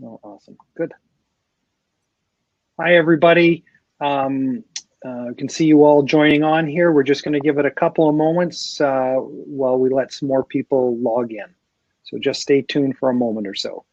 Oh, awesome. Good. Hi, everybody. I can see you all joining on here. We're just going to give it a couple of moments while we let some more people log in. So just stay tuned for a moment or so.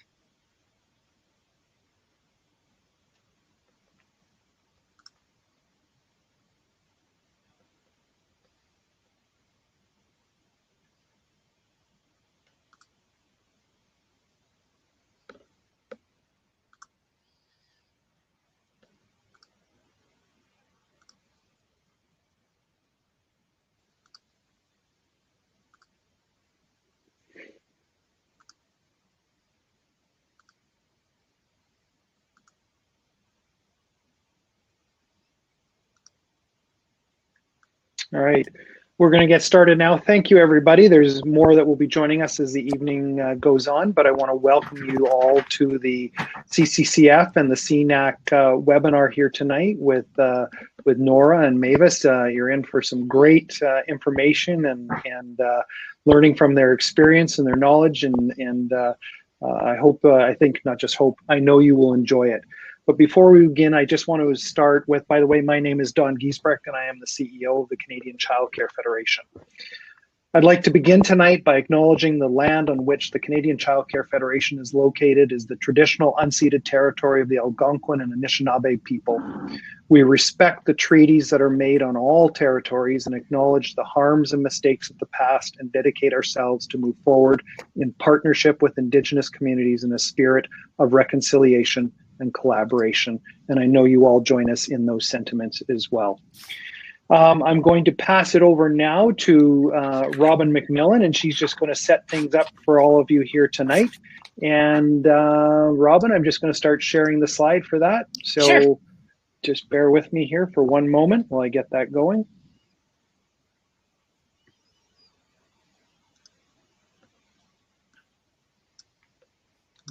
All right, we're going to get started now. Thank you, everybody. There's more that will be joining us as the evening goes on, but I want to welcome you all to the CCCF and the CNAC webinar here tonight with Nora and Mavis. You're in for some great information and learning from their experience and their knowledge, and I hope, I think, not just hope, I know you will enjoy it. But before we begin, I just want to start with, by the way, my name is Don Giesbrecht, and I am the CEO of the Canadian Child Care Federation. I'd like to begin tonight by acknowledging the land on which the Canadian Child Care Federation is located is the traditional unceded territory of the Algonquin and Anishinaabe people. We respect the treaties that are made on all territories and acknowledge the harms and mistakes of the past and dedicate ourselves to move forward in partnership with Indigenous communities in a spirit of reconciliation and collaboration. And I know you all join us in those sentiments as well. I'm going to pass it over now to Robin McMillan, and she's just going to set things up for all of you here tonight. And Robin, I'm just going to start sharing the slide for that. So sure. Just bear with me here for one moment while I get that going.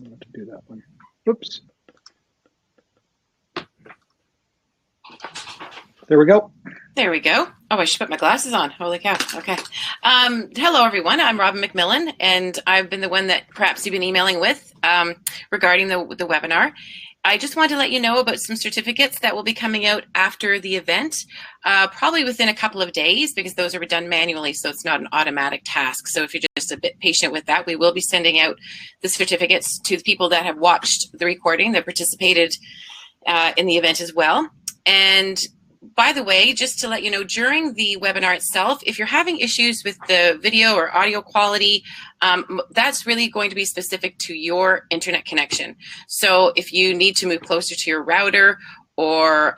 I want to do that one. Oops. There we go. There we go. Oh, I should put my glasses on. Holy cow. Okay. Hello, everyone. I'm Robin McMillan, and I've been the one that perhaps you've been emailing with regarding the webinar. I just wanted to let you know about some certificates that will be coming out after the event, probably within a couple of days, because those are done manually, so it's not an automatic task. So if you're just a bit patient with that, we will be sending out the certificates to the people that have watched the recording, that participated in the event as well. And by the way, just to let you know, during the webinar itself, if you're having issues with the video or audio quality, that's really going to be specific to your internet connection. So if you need to move closer to your router or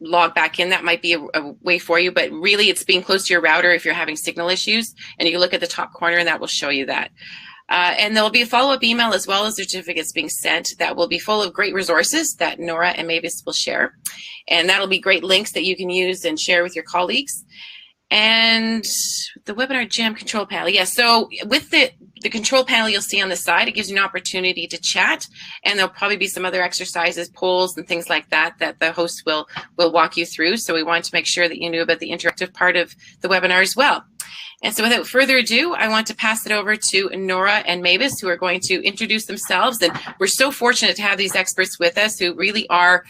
log back in, that might be a way for you. But really, it's being close to your router if you're having signal issues. And you can look at the top corner, and that will show you that. And there will be a follow-up email as well as certificates being sent that will be full of great resources that Nora and Mavis will share. And that'll be great links that you can use and share with your colleagues. And the webinar jam control panel. Yeah, so with the control panel you'll see on the side, it gives you an opportunity to chat, and there'll probably be some other exercises, polls, and things like that that the host will walk you through. So we wanted to make sure that you knew about the interactive part of the webinar as well. And so without further ado, I want to pass it over to Nora and Mavis, who are going to introduce themselves. And we're so fortunate to have these experts with us who really are,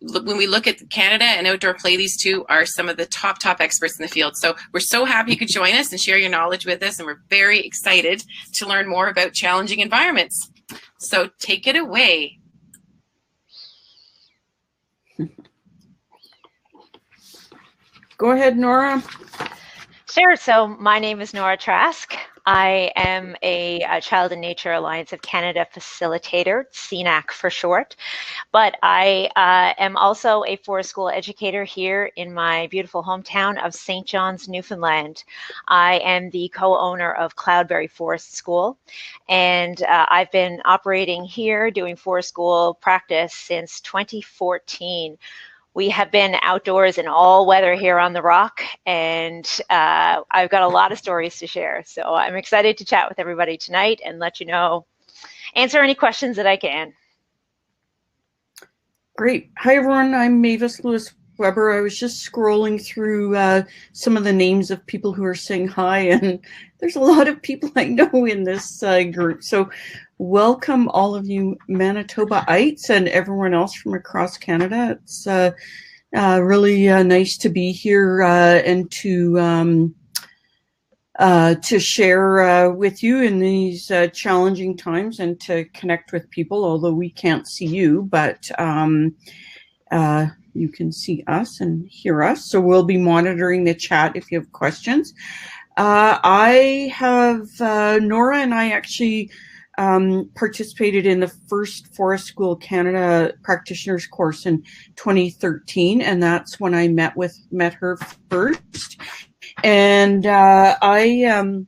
when we look at Canada and outdoor play, these two are some of the top experts in the field. So we're so happy you could join us and share your knowledge with us. And we're very excited to learn more about challenging environments. So take it away. Go ahead, Nora. Sure. So my name is Nora Trask. I am a Child in Nature Alliance of Canada facilitator, CNAC for short, but I am also a forest school educator here in my beautiful hometown of St. John's, Newfoundland. I am the co-owner of Cloudberry Forest School, and I've been operating here doing forest school practice since 2014. We have been outdoors in all weather here on the Rock, and I've got a lot of stories to share. So I'm excited to chat with everybody tonight and let you know, answer any questions that I can. Great. Hi, everyone. I'm Mavis Lewis-Weber. I was just scrolling through some of the names of people who are saying hi, and there's a lot of people I know in this group. So welcome all of you Manitobaites and everyone else from across Canada. It's really nice to be here and to share with you in these challenging times and to connect with people, although we can't see you, but you can see us and hear us. So we'll be monitoring the chat if you have questions. I have, Nora and I actually participated in the first Forest School Canada practitioners course in 2013, and that's when I met her first. And I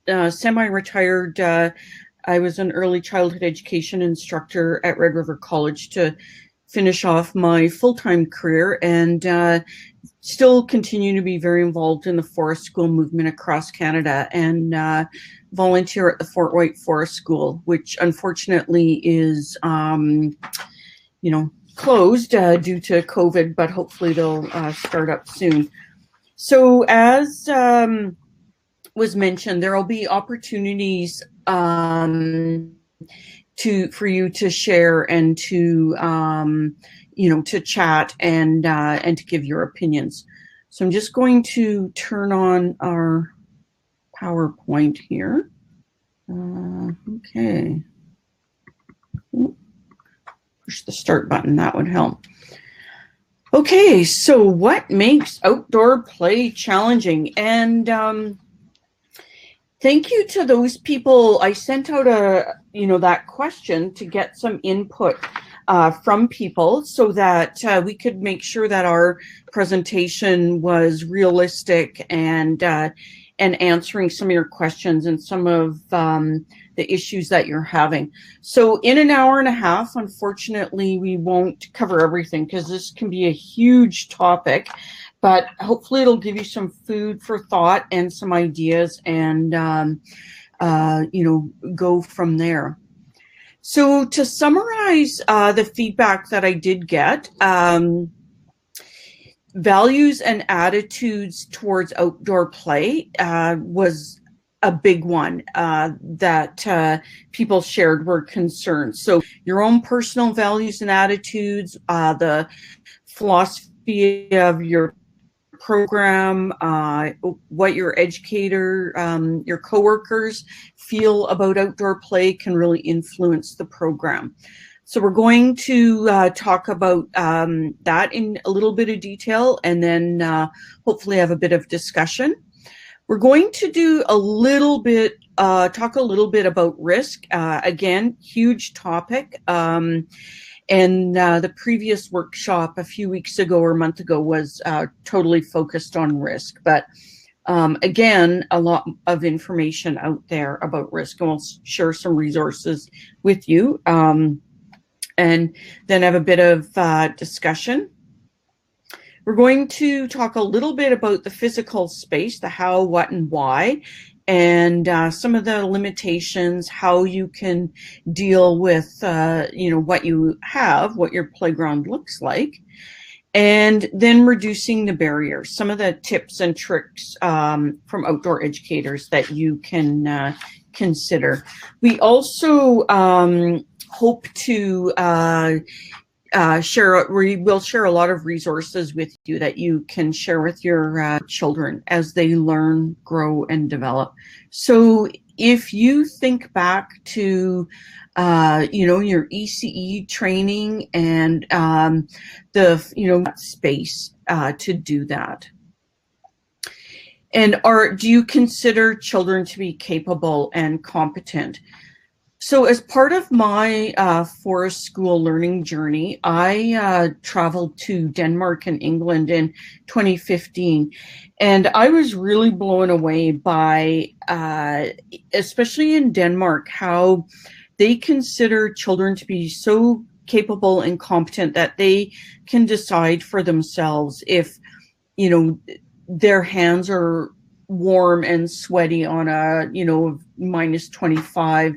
semi-retired. I was an early childhood education instructor at Red River College to finish off my full-time career, and still continue to be very involved in the Forest School movement across Canada, and volunteer at the Fort White Forest School, which unfortunately is, closed due to COVID, but hopefully they'll start up soon. So as was mentioned, there will be opportunities for you to share and to to chat and to give your opinions. So I'm just going to turn on our PowerPoint here. Okay. Push the start button, that would help. Okay, so what makes outdoor play challenging? And thank you to those people. I sent out that question to get some input from people so that we could make sure that our presentation was realistic and answering some of your questions and some of the issues that you're having. So in an hour and a half, unfortunately, we won't cover everything because this can be a huge topic, but hopefully it'll give you some food for thought and some ideas, and go from there. So to summarize the feedback that I did get, values and attitudes towards outdoor play was a big one that people shared were concerns. So your own personal values and attitudes, the philosophy of your program, what your educator, your coworkers feel about outdoor play can really influence the program. So we're going to talk about that in a little bit of detail, and then hopefully have a bit of discussion. We're going to do a little bit, talk a little bit about risk. Again, huge topic. And the previous workshop a few weeks ago or a month ago was totally focused on risk. But again, a lot of information out there about risk, and we'll share some resources with you. And then have a bit of discussion. We're going to talk a little bit about the physical space, the how, what, and why, and some of the limitations, how you can deal with, what you have, what your playground looks like, and then reducing the barriers, some of the tips and tricks from outdoor educators that you can consider. We also hope to we will share a lot of resources with you that you can share with your children as they learn, grow, and develop. So if you think back to your ECE training and the space to do that. And do you consider children to be capable and competent? So as part of my forest school learning journey, I traveled to Denmark and England in 2015. And I was really blown away by, especially in Denmark, how they consider children to be so capable and competent that they can decide for themselves if, their hands are warm and sweaty on a, minus 25,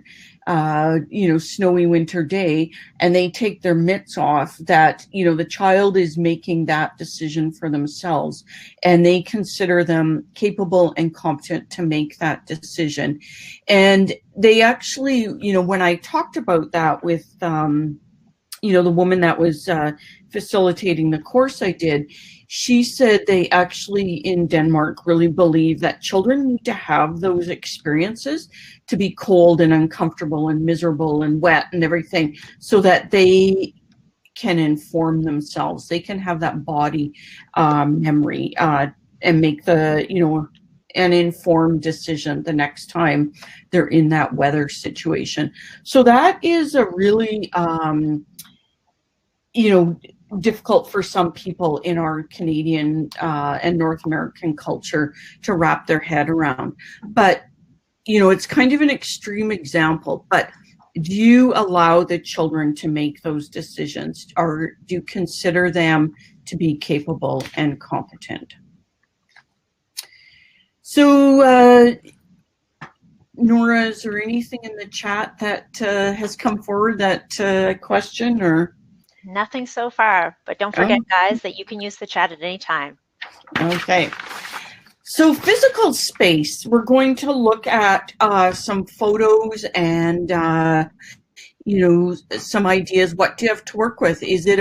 snowy winter day, and they take their mitts off, that, the child is making that decision for themselves, and they consider them capable and competent to make that decision. And they actually, when I talked about that with, the woman that was facilitating the course I did, she said they actually in Denmark really believe that children need to have those experiences to be cold and uncomfortable and miserable and wet and everything, so that they can inform themselves. They can have that body memory and make the, an informed decision the next time they're in that weather situation. So that is a really, difficult for some people in our Canadian and North American culture to wrap their head around. But, it's kind of an extreme example, but do you allow the children to make those decisions, or do you consider them to be capable and competent? So, Nora, is there anything in the chat that has come forward, that question, or? Nothing so far, but don't forget, guys, that you can use the chat at any time. Okay. So physical space, we're going to look at some photos and, some ideas. What do you have to work with? Is it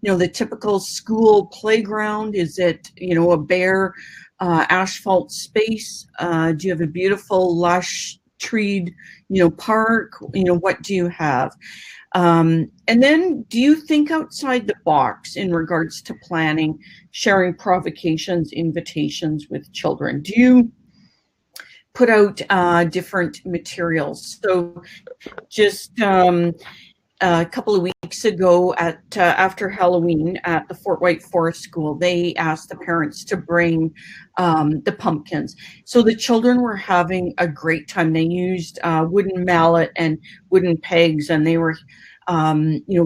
the typical school playground? Is it, a bare asphalt space? Do you have a beautiful, lush, treed, park? What do you have? And then, do you think outside the box in regards to planning, sharing provocations, invitations with children? Do you put out different materials? So just a couple of weeks ago at after Halloween at the Fort White Forest School, they asked the parents to bring the pumpkins. So the children were having a great time. They used wooden mallet and wooden pegs, and they were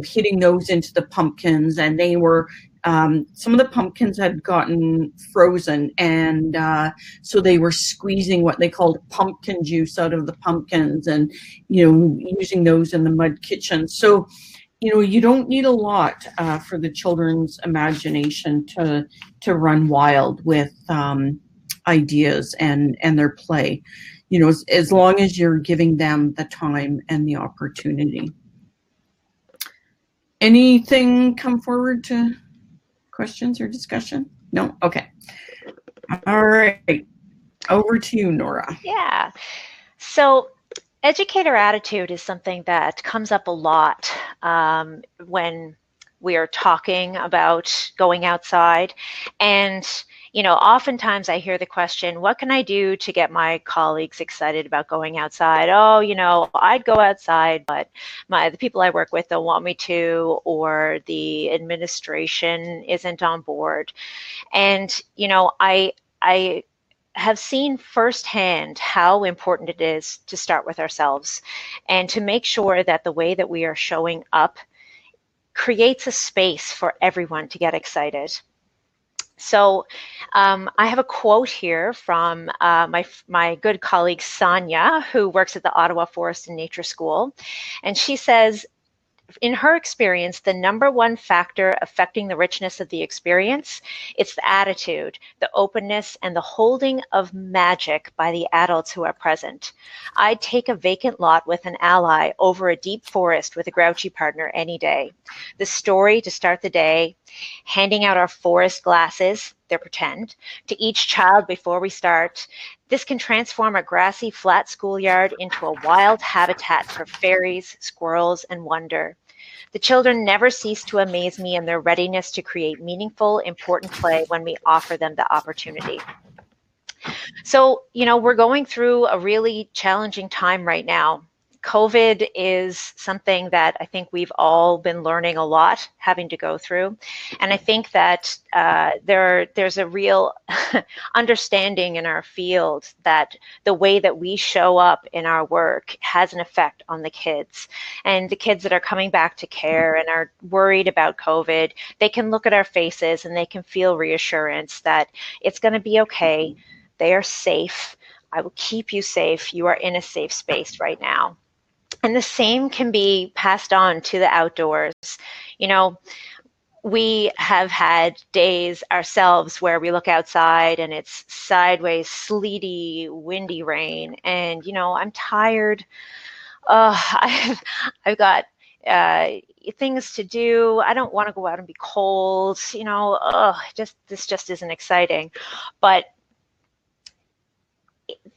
hitting those into the pumpkins, and they were some of the pumpkins had gotten frozen, and so they were squeezing what they called pumpkin juice out of the pumpkins, and using those in the mud kitchen. So you don't need a lot for the children's imagination to run wild with ideas and their play, as long as you're giving them the time and the opportunity. Anything come forward to questions or discussion? No? Okay. All right. Over to you, Nora. Yeah. So educator attitude is something that comes up a lot when we are talking about going outside. And, oftentimes I hear the question, what can I do to get my colleagues excited about going outside? Oh, I'd go outside, but the people I work with don't want me to, or the administration isn't on board. And, I have seen firsthand how important it is to start with ourselves and to make sure that the way that we are showing up creates a space for everyone to get excited. So I have a quote here from my good colleague Sonia, who works at the Ottawa Forest and Nature School. And she says, in her experience, the number one factor affecting the richness of the experience, it's the attitude, the openness, and the holding of magic by the adults who are present. I'd take a vacant lot with an ally over a deep forest with a grouchy partner any day. The story to start the day, handing out our forest glasses, they're pretend, to each child before we start. This can transform a grassy, flat schoolyard into a wild habitat for fairies, squirrels, and wonder. The children never cease to amaze me in their readiness to create meaningful, important play when we offer them the opportunity. So, we're going through a really challenging time right now. COVID is something that I think we've all been learning a lot, having to go through. And I think that there's a real understanding in our field that the way that we show up in our work has an effect on the kids. And the kids that are coming back to care and are worried about COVID, they can look at our faces and they can feel reassurance that it's going to be okay. They are safe. I will keep you safe. You are in a safe space right now. And the same can be passed on to the outdoors. You know, we have had days ourselves where we look outside and it's sideways, sleety, windy rain. And, you know, I'm tired. I've got things to do. I don't want to go out and be cold. You know, this just isn't exciting. But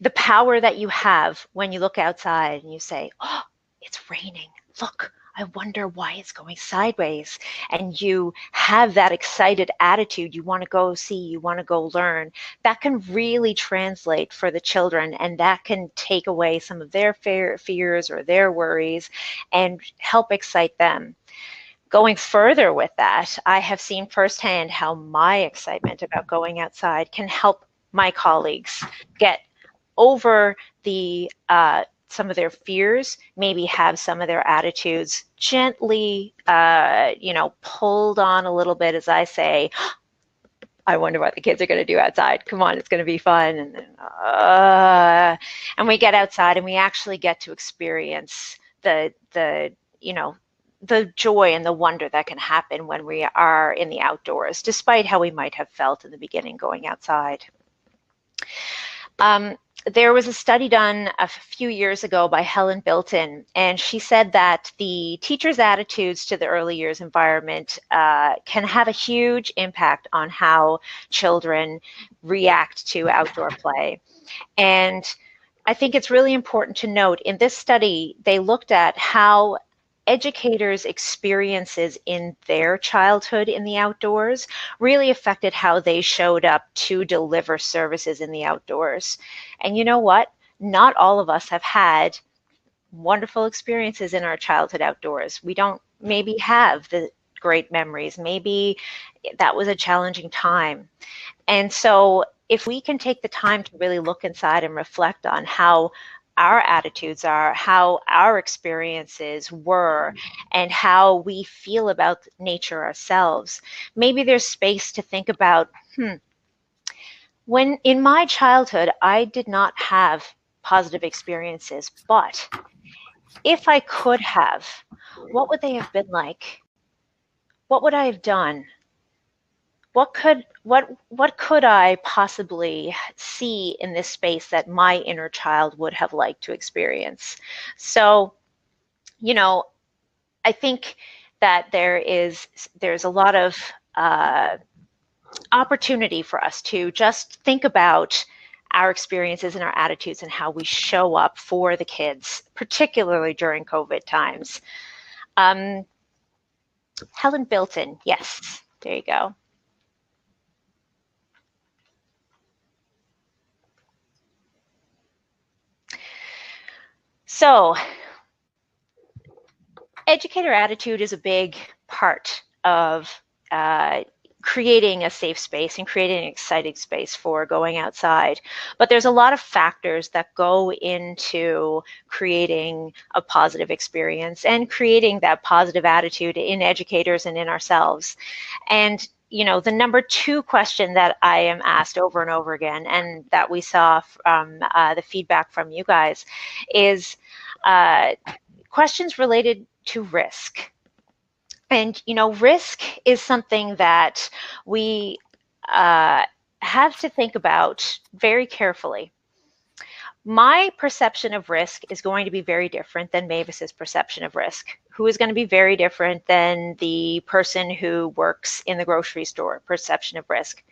the power that you have when you look outside and you say, oh, it's raining. Look, I wonder why it's going sideways. And you have that excited attitude. You want to go see, you want to go learn. That can really translate for the children, and that can take away some of their fears or their worries and help excite them. Going further with that, I have seen firsthand how my excitement about going outside can help my colleagues get over the some of their fears, maybe have some of their attitudes gently, you know, pulled on a little bit, as I say, I wonder what the kids are going to do outside. Come on, it's going to be fun. And we get outside and we actually get to experience the you know, the joy and the wonder that can happen when we are in the outdoors, despite how we might have felt in the beginning going outside. There was a study done a few years ago by Helen Bilton, and she said that the teachers' attitudes to the early years environment can have a huge impact on how children react to outdoor play. And I think it's really important to note in this study, they looked at how educators' experiences in their childhood in the outdoors really affected how they showed up to deliver services in the outdoors. And you know what? Not all of us have had wonderful experiences in our childhood outdoors. We don't maybe have the great memories. Maybe that was a challenging time. And so if we can take the time to really look inside and reflect on how our attitudes are, how our experiences were, and how we feel about nature ourselves, maybe there's space to think about, when in my childhood, I did not have positive experiences, but if I could have, what would they have been like? What would I have done? What could I possibly see in this space that my inner child would have liked to experience? So, you know, I think that there's a lot of opportunity for us to just think about our experiences and our attitudes and how we show up for the kids, particularly during COVID times. Helen Bilton, yes, there you go. So, educator attitude is a big part of creating a safe space and creating an exciting space for going outside. But there's a lot of factors that go into creating a positive experience and creating that positive attitude in educators and in ourselves. And you know, the number 2 question that I am asked over and over again, and that we saw from the feedback from you guys, is questions related to risk. And, you know, risk is something that we have to think about very carefully. My perception of risk is going to be very different than Mavis's perception of risk, who is going to be very different than the person who works in the grocery store perception of risk.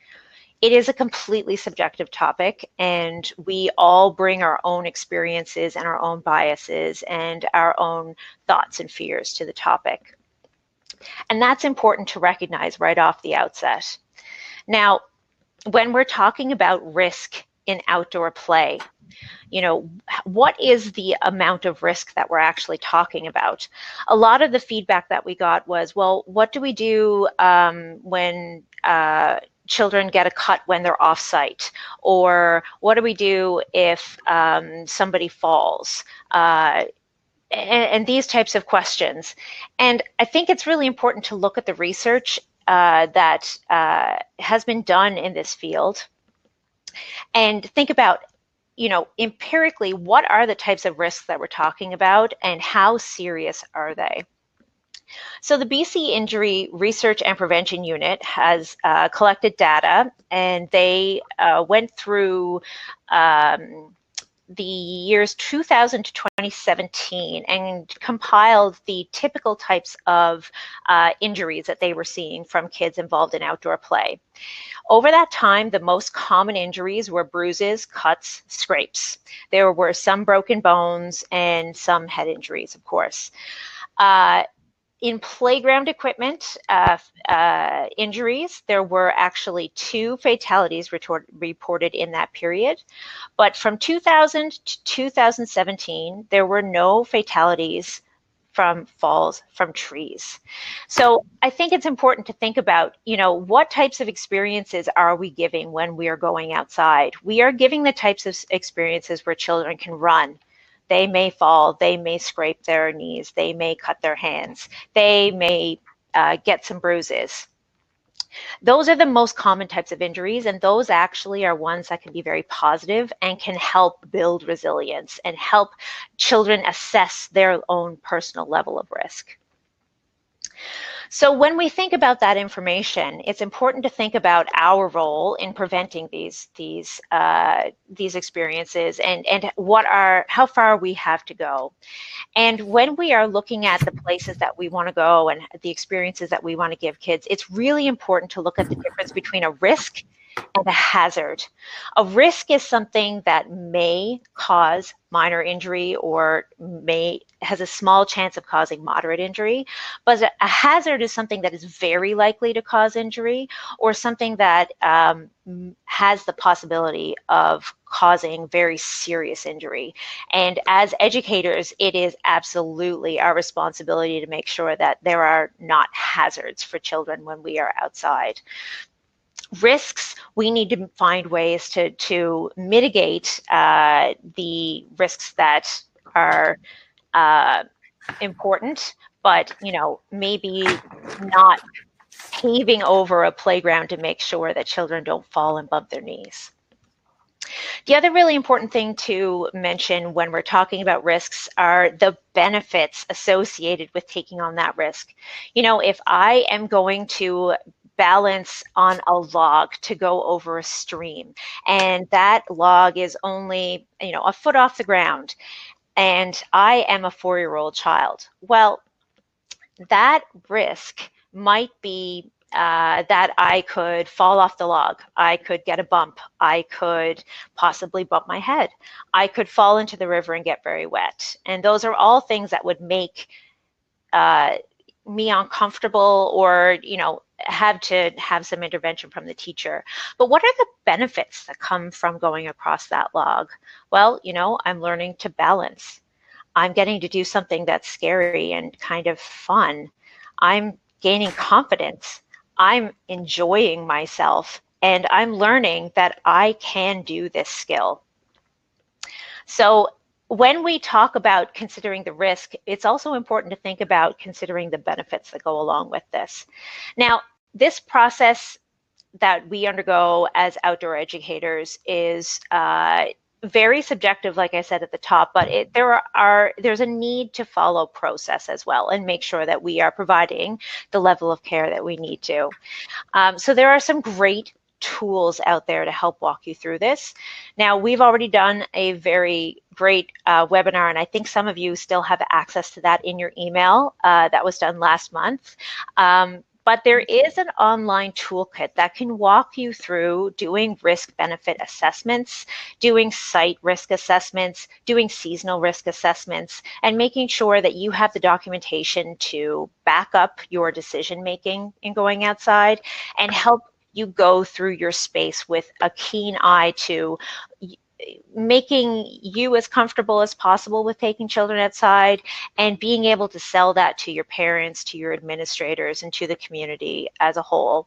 It is a completely subjective topic, and we all bring our own experiences and our own biases and our own thoughts and fears to the topic. And that's important to recognize right off the outset. Now, when we're talking about risk in outdoor play, you know, what is the amount of risk that we're actually talking about? A lot of the feedback that we got was, well, what do we do when children get a cut when they're off-site? Or what do we do if somebody falls? And these types of questions. And I think it's really important to look at the research that has been done in this field. and think about, empirically, what are the types of risks that we're talking about and how serious are they? So the BC Injury Research and Prevention Unit has collected data, and they went through the years 2000 to 2017 and compiled the typical types of injuries that they were seeing from kids involved in outdoor play. Over that time, the most common injuries were bruises, cuts, scrapes. There were some broken bones and some head injuries, of course. In playground equipment injuries, there were actually 2 fatalities reported in that period. But from 2000 to 2017, there were no fatalities from falls from trees. So I think it's important to think about, what types of experiences are we giving when we are going outside? We are giving the types of experiences where children can run. They may fall, they may scrape their knees, they may cut their hands, they may get some bruises. Those are the most common types of injuries, and those actually are ones that can be very positive and can help build resilience and help children assess their own personal level of risk. So when we think about that information, it's important to think about our role in preventing these experiences and how far we have to go. And when we are looking at the places that we want to go and the experiences that we want to give kids, it's really important to look at the difference between a risk and a hazard. A risk is something that may cause minor injury or has a small chance of causing moderate injury, but a hazard is something that is very likely to cause injury or something that has the possibility of causing very serious injury. And as educators, it is absolutely our responsibility to make sure that there are not hazards for children when we are outside. Risks, we need to find ways to mitigate the risks that are important, but maybe not paving over a playground to make sure that children don't fall and bump their knees. The other really important thing to mention when we're talking about risks are the benefits associated with taking on that risk. If I am going to balance on a log to go over a stream, and that log is only a foot off the ground, and I am a 4-year-old child, well, that risk might be that I could fall off the log, I could get a bump, I could possibly bump my head, I could fall into the river and get very wet. And those are all things that would make me uncomfortable or have to have some intervention from the teacher. But what are the benefits that come from going across that log? Well, I'm learning to balance. I'm getting to do something that's scary and kind of fun. I'm gaining confidence. I'm enjoying myself, and I'm learning that I can do this skill. So when we talk about considering the risk, it's also important to think about considering the benefits that go along with this. Now, this process that we undergo as outdoor educators is very subjective, like I said at the top, but there's a need to follow process as well and make sure that we are providing the level of care that we need to. So there are some great tools out there to help walk you through this. Now, we've already done a very great webinar, and I think some of you still have access to that in your email. That was done last month. But there is an online toolkit that can walk you through doing risk-benefit assessments, doing site risk assessments, doing seasonal risk assessments, and making sure that you have the documentation to back up your decision-making in going outside and help you go through your space with a keen eye to making you as comfortable as possible with taking children outside and being able to sell that to your parents, to your administrators, and to the community as a whole.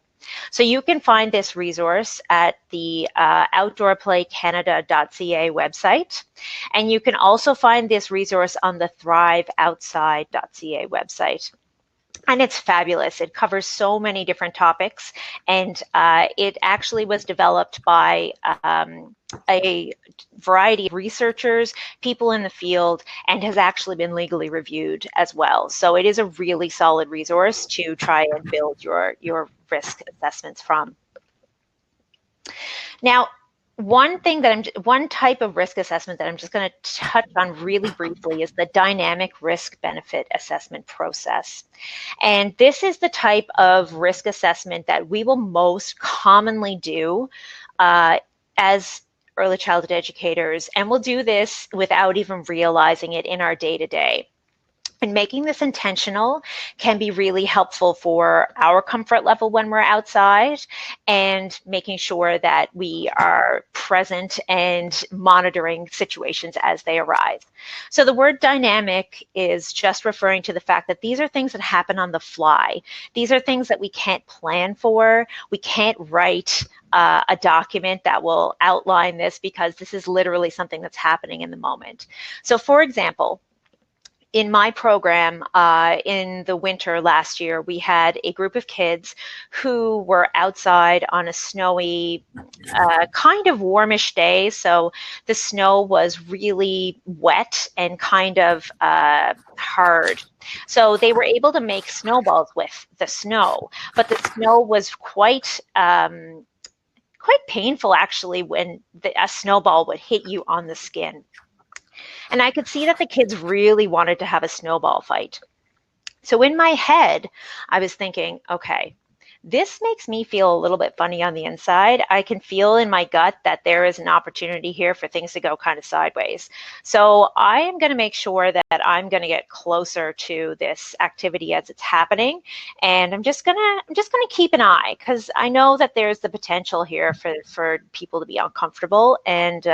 So you can find this resource at the outdoorplaycanada.ca website, and you can also find this resource on the thriveoutside.ca website. And it's fabulous. It covers so many different topics, and it actually was developed by a variety of researchers, people in the field, and has actually been legally reviewed as well. So it is a really solid resource to try and build your risk assessments from. Now, one type of risk assessment that I'm just going to touch on really briefly is the dynamic risk benefit assessment process. And this is the type of risk assessment that we will most commonly do as early childhood educators, and we'll do this without even realizing it in our day-to-day. And making this intentional can be really helpful for our comfort level when we're outside, and making sure that we are present and monitoring situations as they arise. So the word dynamic is just referring to the fact that these are things that happen on the fly. These are things that we can't plan for. We can't write a document that will outline this, because this is literally something that's happening in the moment. So for example, in my program in the winter last year, we had a group of kids who were outside on a snowy, kind of warmish day. So the snow was really wet and kind of hard. So they were able to make snowballs with the snow, but the snow was quite painful actually when a snowball would hit you on the skin. And I could see that the kids really wanted to have a snowball fight. So in my head, I was thinking, okay, this makes me feel a little bit funny on the inside. I can feel in my gut that there is an opportunity here for things to go kind of sideways. So I am going to make sure that I'm going to get closer to this activity as it's happening, and I'm just going to keep an eye, because I know that there's the potential here for people to be uncomfortable, and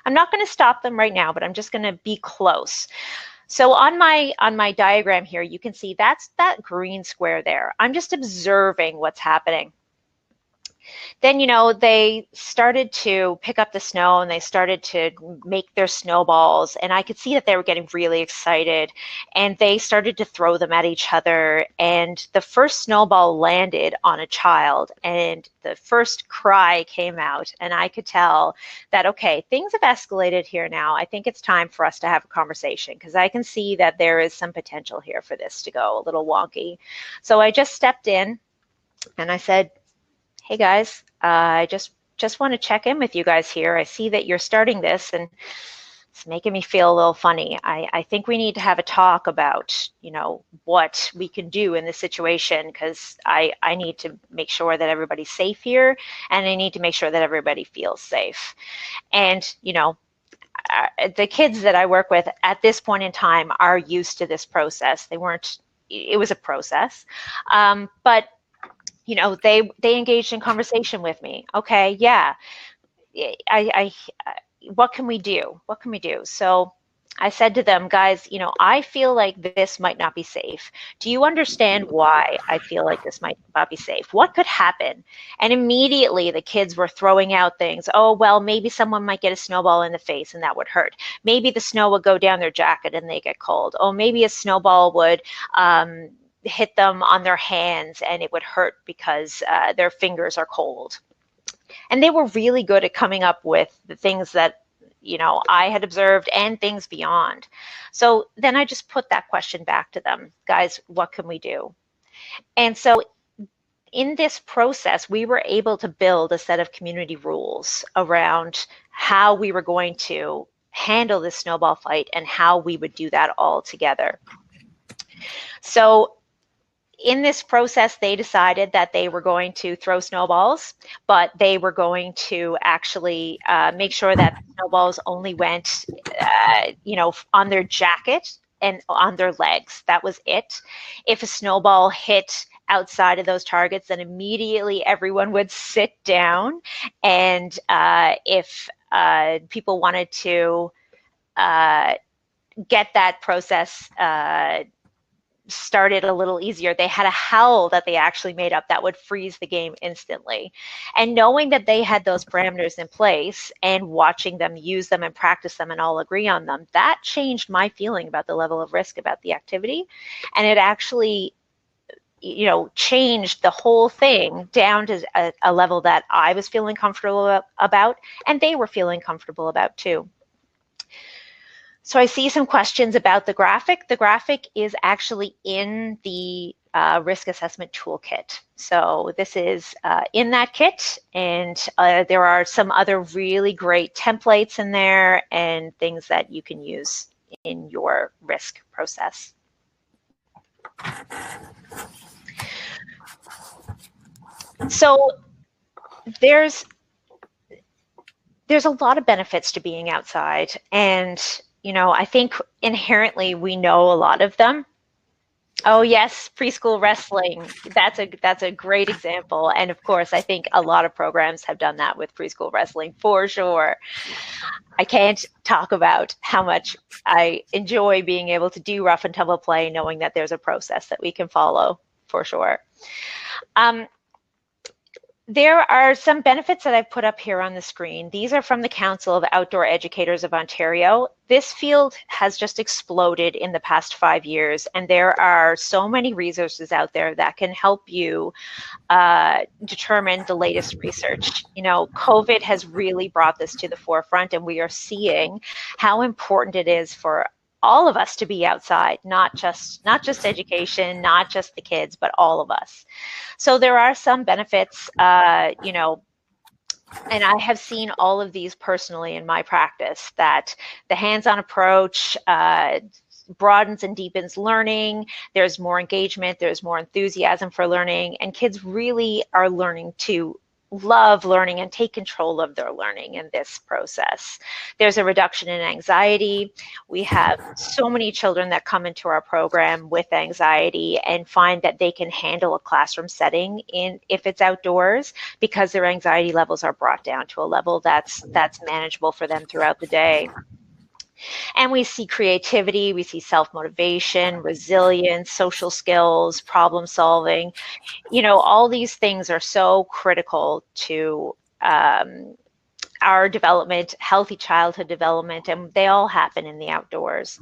I'm not going to stop them right now, but I'm just going to be close. So on my diagram here, you can see that's that green square there. I'm just observing what's happening. Then, they started to pick up the snow and they started to make their snowballs, and I could see that they were getting really excited, and they started to throw them at each other, and the first snowball landed on a child, and the first cry came out, and I could tell that, okay, things have escalated here now. I think it's time for us to have a conversation, because I can see that there is some potential here for this to go a little wonky. So I just stepped in and I said, hey guys, I just want to check in with you guys here. I see that you're starting this, and it's making me feel a little funny. I think we need to have a talk about, what we can do in this situation, because I need to make sure that everybody's safe here, and I need to make sure that everybody feels safe. And, the kids that I work with at this point in time are used to this process. It was a process, but they engaged in conversation with me. Okay, yeah, what can we do? What can we do? So I said to them, guys, I feel like this might not be safe. Do you understand why I feel like this might not be safe? What could happen? And immediately the kids were throwing out things. Oh, well, maybe someone might get a snowball in the face and that would hurt. Maybe the snow would go down their jacket and they get cold. Oh, maybe a snowball would hit them on their hands and it would hurt because their fingers are cold. And they were really good at coming up with the things that I had observed and things beyond. So then I just put that question back to them, guys, what can we do? And so in this process, we were able to build a set of community rules around how we were going to handle this snowball fight and how we would do that all together. So in this process, they decided that they were going to throw snowballs, but they were going to actually make sure that snowballs only went, on their jacket and on their legs. That was it. If a snowball hit outside of those targets, then immediately everyone would sit down. And if people wanted to get that process started a little easier. They had a howl that they actually made up that would freeze the game instantly. And knowing that they had those parameters in place and watching them use them and practice them and all agree on them, that changed my feeling about the level of risk about the activity. And it actually, you know, changed the whole thing down to a level that I was feeling comfortable about and they were feeling comfortable about too. So I see some questions about the graphic. The graphic is actually in the risk assessment toolkit. So this is in that kit, and there are some other really great templates in there and things that you can use in your risk process. So there's a lot of benefits to being outside, and you know, I think inherently we know a lot of them. Oh yes, preschool wrestling. That's a great example. And of course, I think a lot of programs have done that with preschool wrestling for sure. I can't talk about how much I enjoy being able to do rough and tumble play, knowing that there's a process that we can follow for sure. There are some benefits that I've put up here on the screen. These are from the Council of Outdoor Educators of Ontario. This field has just exploded in the past 5 years, and there are so many resources out there that can help you determine the latest research. You know, COVID has really brought this to the forefront, and we are seeing how important it is for all of us to be outside, not just education, not just the kids, but all of us. So there are some benefits, you know, and I have seen all of these personally in my practice, that the hands-on approach broadens and deepens learning. There's more engagement, there's more enthusiasm for learning, and kids really are learning to love learning and take control of their learning in this process. There's a reduction in anxiety. We have so many children that come into our program with anxiety and find that they can handle a classroom setting if it's outdoors, because their anxiety levels are brought down to a level that's manageable for them throughout the day. And we see creativity, we see self-motivation, resilience, social skills, problem solving. You know, all these things are so critical to our development, healthy childhood development, and they all happen in the outdoors.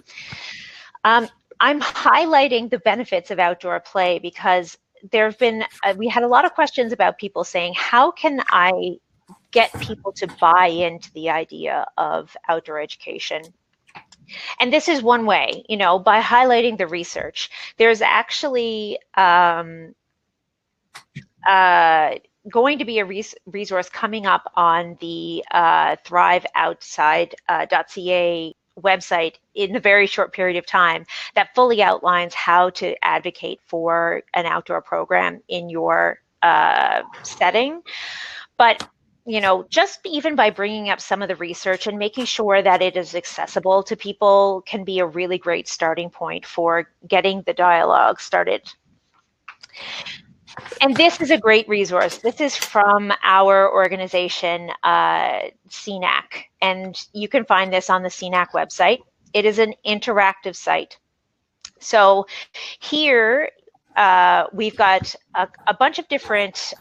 I'm highlighting the benefits of outdoor play because there have been, we had a lot of questions about people saying, how can I get people to buy into the idea of outdoor education? And this is one way, you know, by highlighting the research. There's actually going to be a resource coming up on the thriveoutside.ca website in a very short period of time that fully outlines how to advocate for an outdoor program in your setting. But you know, just even by bringing up some of the research and making sure that it is accessible to people can be a really great starting point for getting the dialogue started. And this is a great resource. This is from our organization, CNAC, and you can find this on the CNAC website. It is an interactive site. So here we've got a bunch of different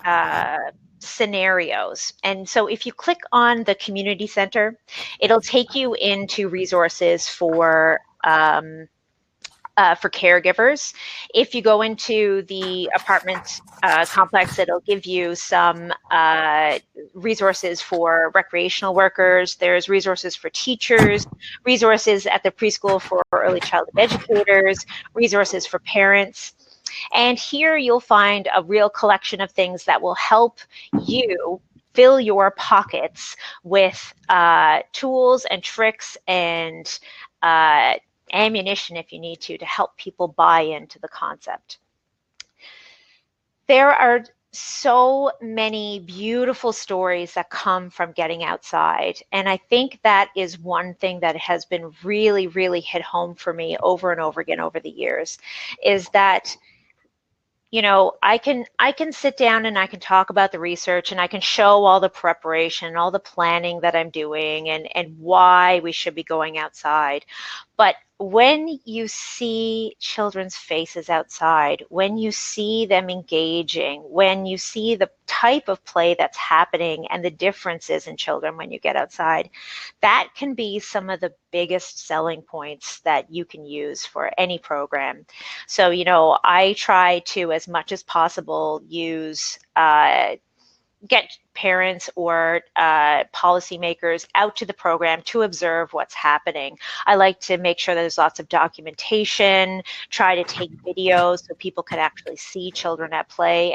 scenarios. And so if you click on the community center, it'll take you into resources for caregivers. If you go into the apartment complex, it'll give you some resources for recreational workers. There's resources for teachers, resources at the preschool for early childhood educators, resources for parents. And here you'll find a real collection of things that will help you fill your pockets with tools and tricks and ammunition, if you need to help people buy into the concept. There are so many beautiful stories that come from getting outside. And I think that is one thing that has been really, really hit home for me over and over again over the years, is that you know, I can sit down and I can talk about the research and I can show all the preparation, all the planning that I'm doing and why we should be going outside. But when you see children's faces outside, when you see them engaging, when you see the type of play that's happening and the differences in children when you get outside, that can be some of the biggest selling points that you can use for any program. So, you know, I try to, as much as possible, use get parents or policymakers out to the program to observe what's happening. I like to make sure that there's lots of documentation, try to take videos so people can actually see children at play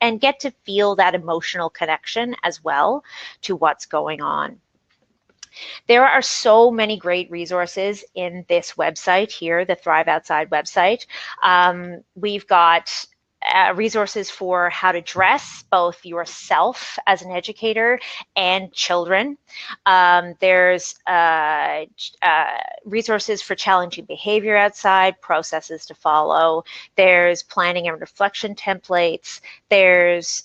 and get to feel that emotional connection as well to what's going on. There are so many great resources in this website here, the Thrive Outside website. We've got resources for how to dress both yourself as an educator and children. There's resources for challenging behavior outside, processes to follow. There's planning and reflection templates. There's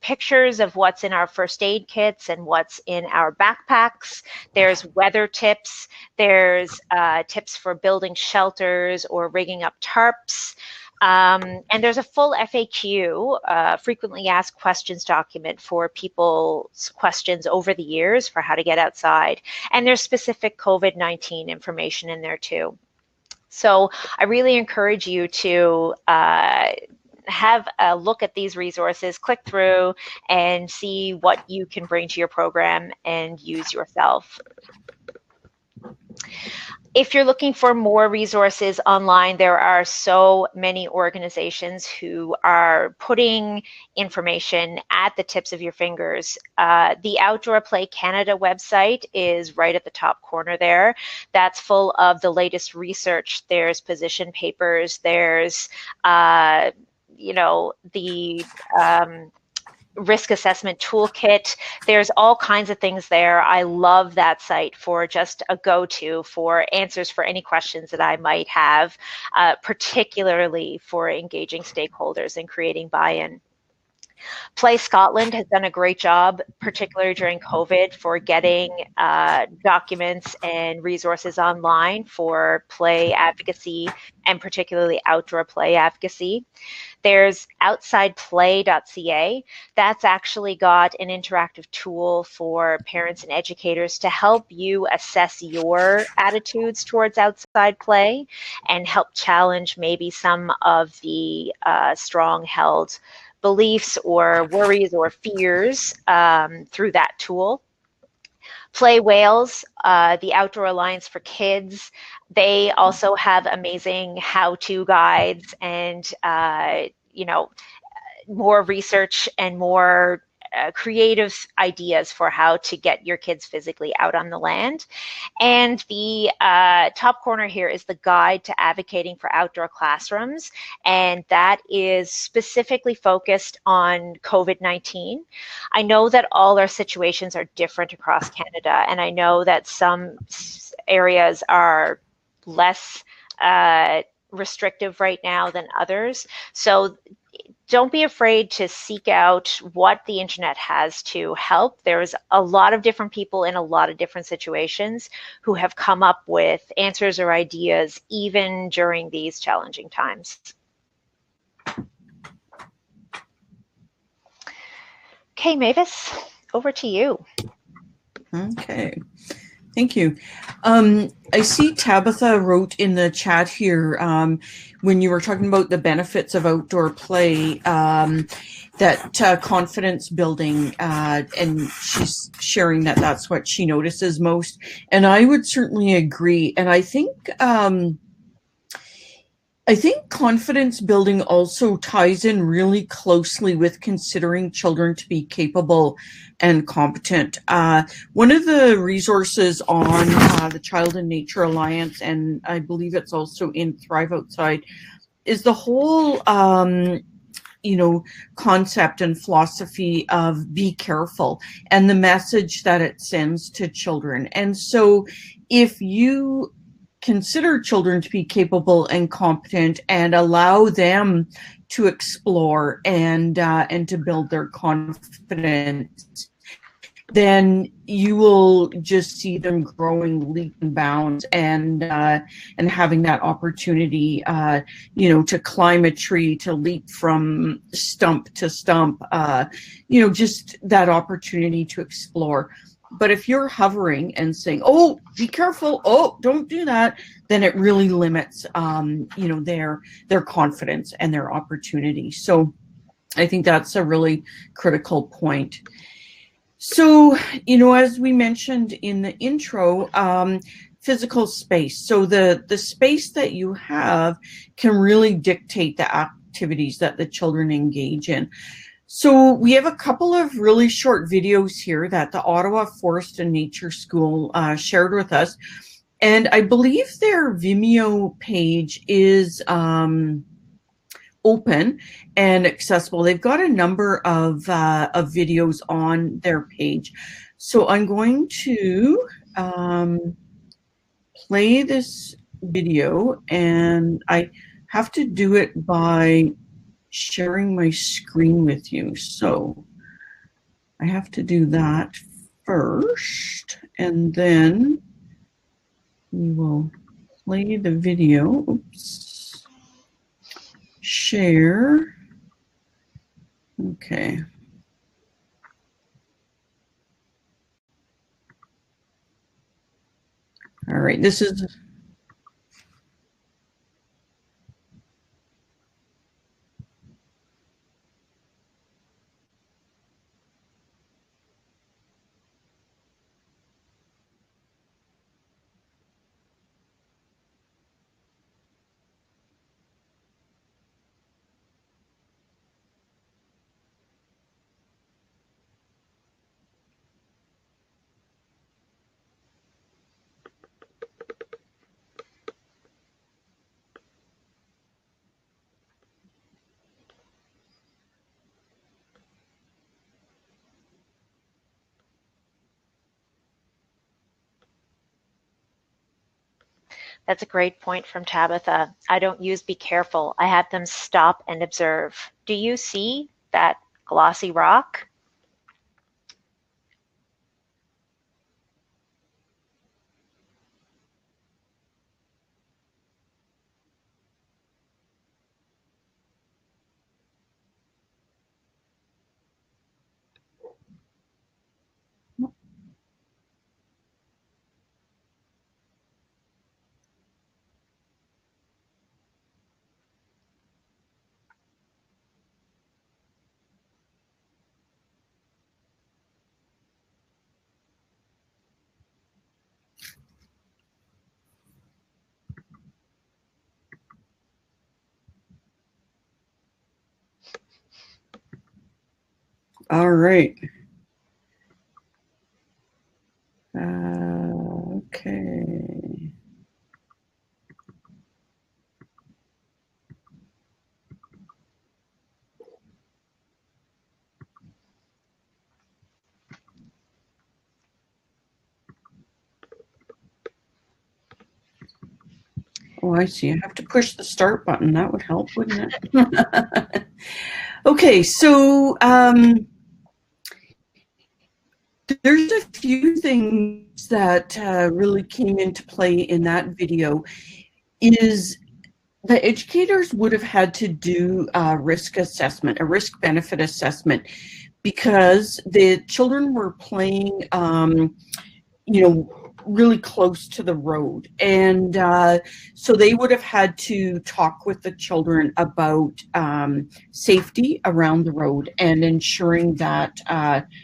pictures of what's in our first aid kits and what's in our backpacks. There's weather tips. There's tips for building shelters or rigging up tarps. And there's a full FAQ, frequently asked questions document for people's questions over the years for how to get outside. And there's specific COVID-19 information in there too. So I really encourage you to have a look at these resources, click through and see what you can bring to your program and use yourself. If you're looking for more resources online, there are so many organizations who are putting information at the tips of your fingers. The Outdoor Play Canada website is right at the top corner there. That's full of the latest research. There's position papers. There's, you know, the risk assessment toolkit. There's all kinds of things there. I love that site for just a go-to for answers for any questions that I might have, particularly for engaging stakeholders and creating buy-in. Play Scotland has done a great job, particularly during COVID, for getting documents and resources online for play advocacy and particularly outdoor play advocacy. There's outsideplay.ca. That's actually got an interactive tool for parents and educators to help you assess your attitudes towards outside play and help challenge maybe some of the strong-held beliefs or worries or fears through that tool. Play Wales, the Outdoor Alliance for Kids, they also have amazing how-to guides and you know, more research and more creative ideas for how to get your kids physically out on the land. And the top corner here is the guide to advocating for outdoor classrooms, and that is specifically focused on COVID-19. I know that all our situations are different across Canada, and I know that some areas are less restrictive right now than others. So don't be afraid to seek out what the internet has to help. There's a lot of different people in a lot of different situations who have come up with answers or ideas even during these challenging times. Okay, Mavis, over to you. Okay. Thank you. I see Tabitha wrote in the chat here when you were talking about the benefits of outdoor play, that confidence building, and she's sharing that that's what she notices most. And I would certainly agree. And I think confidence building also ties in really closely with considering children to be capable and competent. One of the resources on the Child and Nature Alliance, and I believe it's also in Thrive Outside, is the whole concept and philosophy of be careful and the message that it sends to children. And so if you consider children to be capable and competent and allow them to explore and to build their confidence, then you will just see them growing leaps and bounds, and having that opportunity, you know, to climb a tree, to leap from stump to stump, you know, just that opportunity to explore. But if you're hovering and saying, "Oh, be careful! Oh, don't do that," then it really limits, you know, their confidence and their opportunity. So I think that's a really critical point. So, you know, as we mentioned in the intro, physical space. So the space that you have can really dictate the activities that the children engage in. So we have a couple of really short videos here that the Ottawa Forest and Nature School shared with us. And I believe their Vimeo page is open and accessible. They've got a number of videos on their page. So I'm going to play this video, and I have to do it by sharing my screen with you. So I have to do that first, and then we will play the video. Oops. Share. Okay. All right, this is That's a great point from Tabitha. I don't use be careful. I have them stop and observe. Do you see that glossy rock? all right. Okay. Oh, I see. I have to push the start button. That would help, wouldn't it? Okay, so there's a few things that really came into play in that video. Is the educators would have had to do a risk assessment, a risk benefit assessment, because the children were playing, you know, really close to the road. And so they would have had to talk with the children about safety around the road and ensuring that,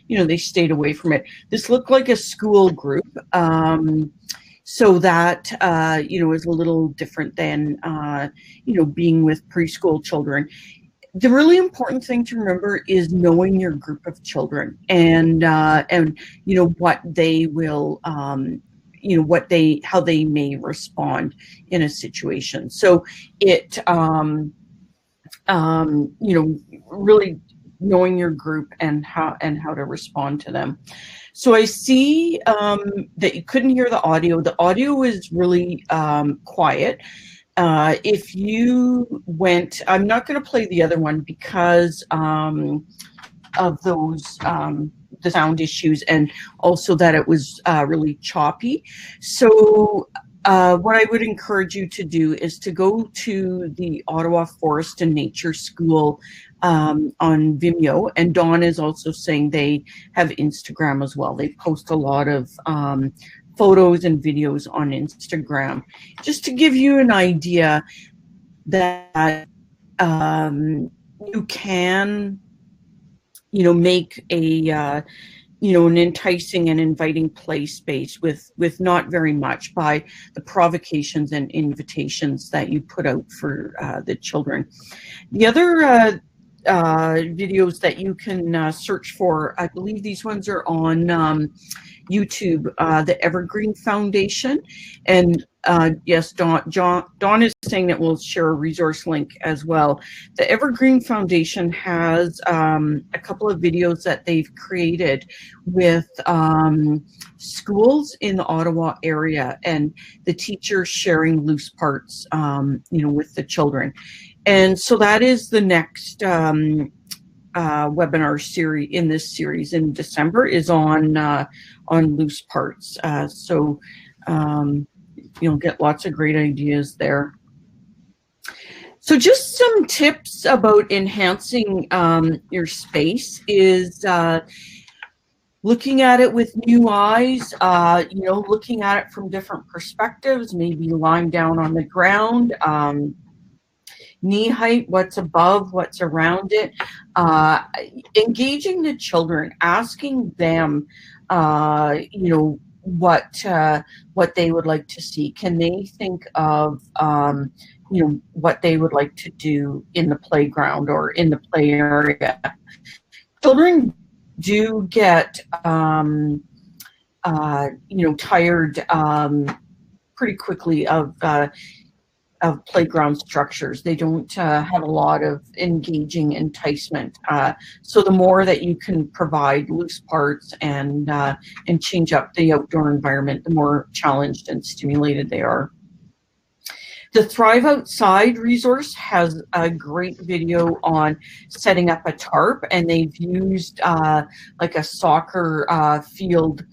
you know, they stayed away from it. This looked like a school group. So that, you know, is a little different than, you know, being with preschool children. The really important thing to remember is knowing your group of children and you know, what they will, you know, how they may respond in a situation. So it, you know, really knowing your group and how to respond to them. So I see that you couldn't hear the audio. The audio is really quiet. If you went, I'm not going to play the other one because of those the sound issues, and also that it was really choppy. So what I would encourage you to do is to go to the Ottawa Forest and Nature School on Vimeo, and Dawn is also saying they have Instagram as well. They post a lot of photos and videos on Instagram, just to give you an idea that you can, make a an enticing and inviting play space with not very much by the provocations and invitations that you put out for the children. The other videos that you can search for, I believe these ones are on YouTube, the Evergreen Foundation, and yes, Dawn is saying that we'll share a resource link as well. The Evergreen Foundation has a couple of videos that they've created with schools in the Ottawa area, and the teachers sharing loose parts, with the children. And so that is the next webinar series in this series in December, is on loose parts. So you'll get lots of great ideas there. So just some tips about enhancing your space is looking at it with new eyes, looking at it from different perspectives, maybe lying down on the ground, knee height, what's above, what's around it, engaging the children, asking them, what they would like to see. Can they think of, what they would like to do in the playground or in the play area? Children do get, tired pretty quickly of playground structures. They don't have a lot of engaging enticement. So the more that you can provide loose parts and change up the outdoor environment, the more challenged and stimulated they are. The Thrive Outside resource has a great video on setting up a tarp, and they've used like a soccer field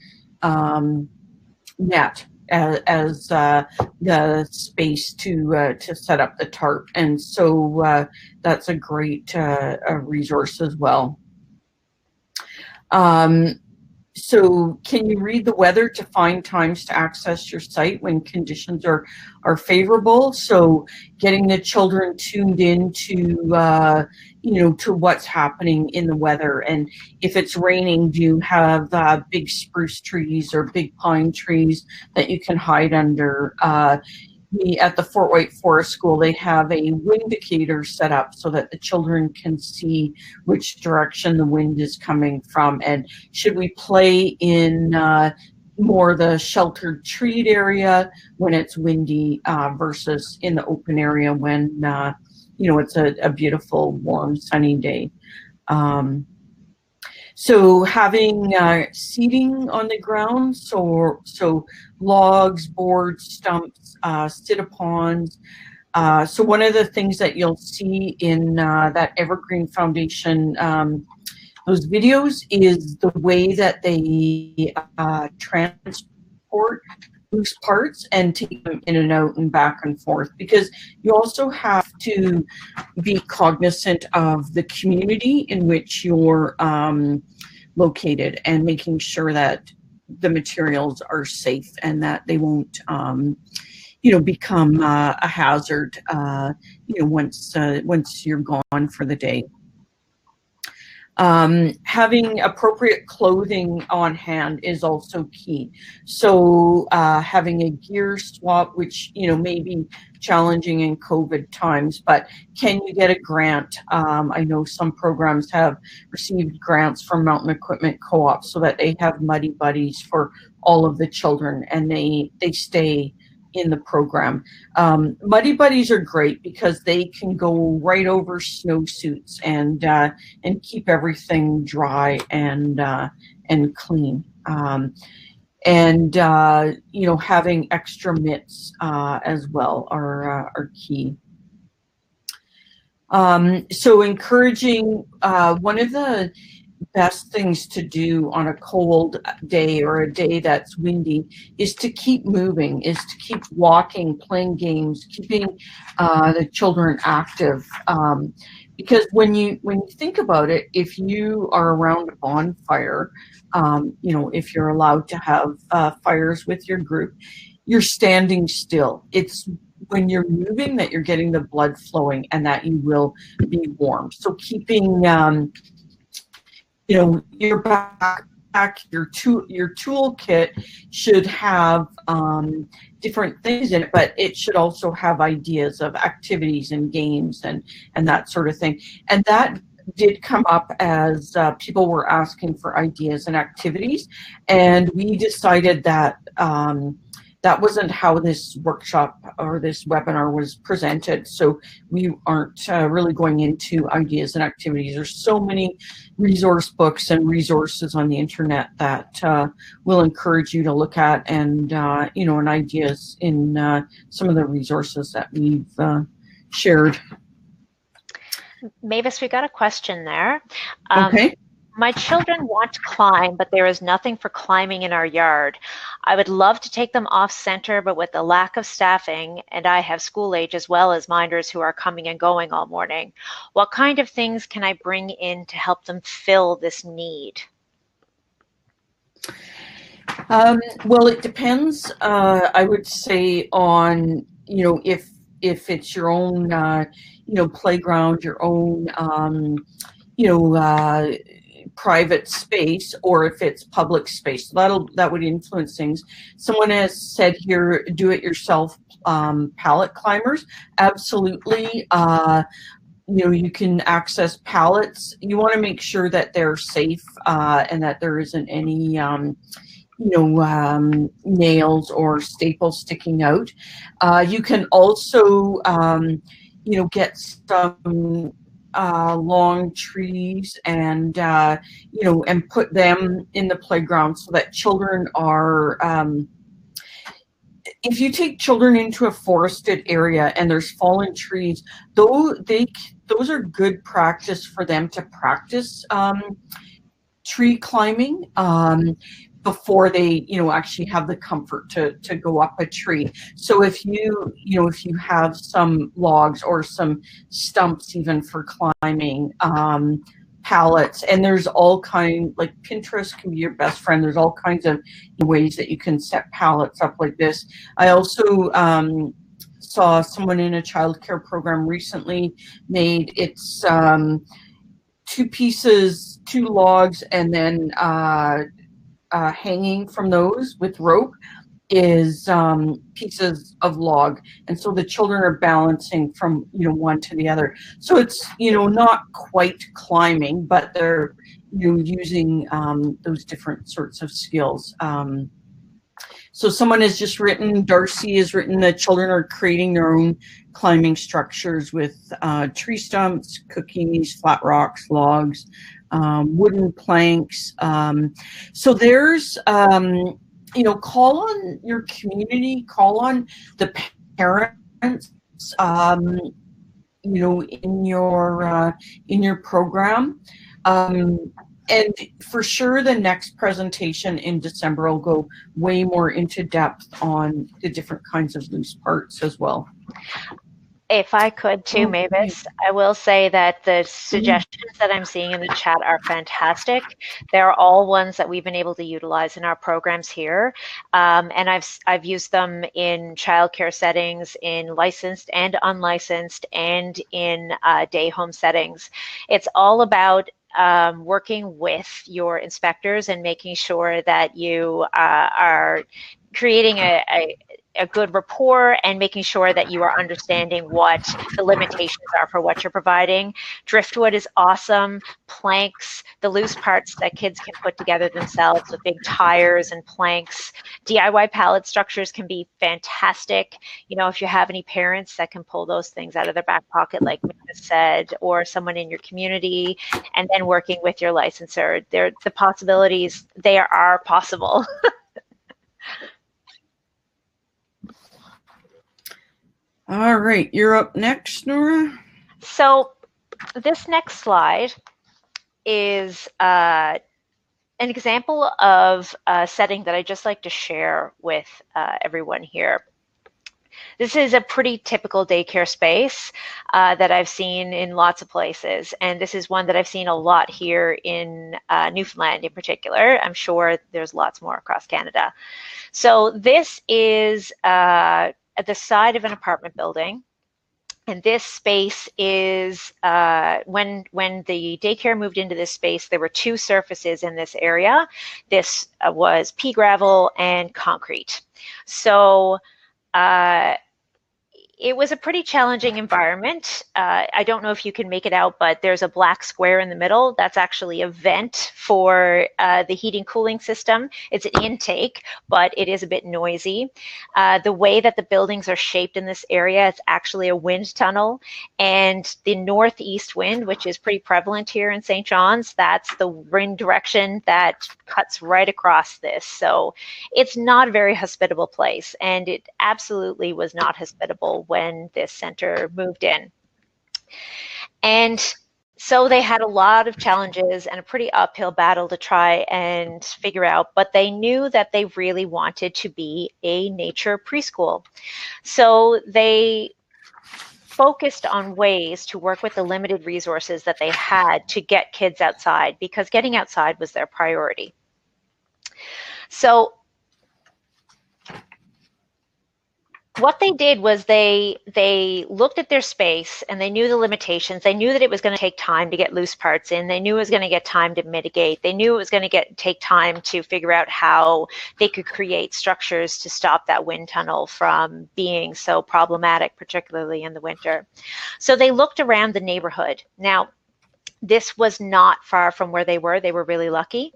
net as the space to set up the tarp, and so that's a great resource as well. So can you read the weather to find times to access your site when conditions are favorable? So getting the children tuned in to to what's happening in the weather. And if it's raining, do you have big spruce trees or big pine trees that you can hide under? At the Fort White Forest School, they have a windicator set up so that the children can see which direction the wind is coming from, and should we play in more the sheltered treed area when it's windy versus in the open area when it's a beautiful warm sunny day. So having seating on the ground, so logs, boards, stumps, sit-upons. So one of the things that you'll see in that Evergreen Foundation, those videos, is the way that they transport loose parts and take them in and out and back and forth, because you also have to be cognizant of the community in which you're located, and making sure that the materials are safe and that they won't become a hazard once you're gone for the day. Having appropriate clothing on hand is also key. So having a gear swap, which may be challenging in COVID times, but can you get a grant? I know some programs have received grants from Mountain Equipment Co-op so that they have muddy buddies for all of the children, and they stay in the program. Muddy buddies are great because they can go right over snowsuits and keep everything dry and clean. Having extra mitts as well are key. So encouraging, one of the best things to do on a cold day or a day that's windy is to keep moving, is to keep walking, playing games, keeping the children active. Because when you think about it, if you are around a bonfire, you know, if you're allowed to have fires with your group, you're standing still. It's when you're moving that you're getting the blood flowing and that you will be warm. So keeping, you know, your backpack, your toolkit should have different things in it, but it should also have ideas of activities and games and that sort of thing. And that did come up as people were asking for ideas and activities, and we decided that that wasn't how this workshop or this webinar was presented. So we aren't really going into ideas and activities. There's so many resource books and resources on the internet that will encourage you to look at, and you know, and ideas in some of the resources that we've shared. Mavis, we got a question there. Okay. My children want to climb, but there is nothing for climbing in our yard. I would love to take them off center, but with the lack of staffing, and I have school age as well as minders who are coming and going all morning, what kind of things can I bring in to help them fill this need? Well, it depends, I would say, on, you know, if it's your own, you know, playground, your own, you know, private space, or if it's public space. So that would influence things. Someone has said here, do-it-yourself pallet climbers. Absolutely. You know, you can access pallets. You want to make sure that they're safe and that there isn't any you know, nails or staples sticking out. You can also you know, get some long trees and you know, and put them in the playground so that children are if you take children into a forested area and there's fallen trees, those are good practice for them to practice tree climbing before they, you know, actually have the comfort to go up a tree. So if you know, if you have some logs or some stumps even for climbing, pallets, and there's all kind, like Pinterest can be your best friend. There's all kinds of ways that you can set pallets up like this. I also saw someone in a childcare program recently made it's 2 pieces, 2 logs, and then hanging from those with rope is pieces of log, and so the children are balancing from, you know, one to the other. So it's, you know, not quite climbing, but they're, you know, using those different sorts of skills. So someone has just written, Darcy has written, that children are creating their own climbing structures with tree stumps, cookies, flat rocks, logs, wooden planks. So there's, you know, call on your community, call on the parents, you know, in your program. And for sure, the next presentation in December will go way more into depth on the different kinds of loose parts as well. If I could too, Mavis, I will say that the suggestions that I'm seeing in the chat are fantastic. They're all ones that we've been able to utilize in our programs here. And I've used them in childcare settings, in licensed and unlicensed, and in day home settings. It's all about working with your inspectors and making sure that you are creating a good rapport and making sure that you are understanding what the limitations are for what you're providing. Driftwood is awesome. Planks, the loose parts that kids can put together themselves with big tires and planks. DIY pallet structures can be fantastic. You know, if you have any parents that can pull those things out of their back pocket, like Mavis said, or someone in your community, and then working with your licensor, the possibilities, they are possible. All right, you're up next, Nora. So this next slide is an example of a setting that I just like to share with everyone here. This is a pretty typical daycare space that I've seen in lots of places, and this is one that I've seen a lot here in Newfoundland in particular. I'm sure there's lots more across Canada. So this is at the side of an apartment building. And this space is, when the daycare moved into this space, there were two surfaces in this area. This was pea gravel and concrete. So it was a pretty challenging environment. I don't know if you can make it out, but there's a black square in the middle. That's actually a vent for the heating cooling system. It's an intake, but it is a bit noisy. The way that the buildings are shaped in this area, it's actually a wind tunnel. And the northeast wind, which is pretty prevalent here in St. John's, that's the wind direction that cuts right across this. So it's not a very hospitable place, and it absolutely was not hospitable when this center moved in. And so they had a lot of challenges and a pretty uphill battle to try and figure out, but they knew that they really wanted to be a nature preschool. So they focused on ways to work with the limited resources that they had to get kids outside, because getting outside was their priority. So what they did was they looked at their space, and they knew the limitations. They knew that it was going to take time to get loose parts in. They knew it was going to get time to mitigate. They knew it was going to take time to figure out how they could create structures to stop that wind tunnel from being so problematic, particularly in the winter. So they looked around the neighborhood. Now, this was not far from where they were. They were really lucky.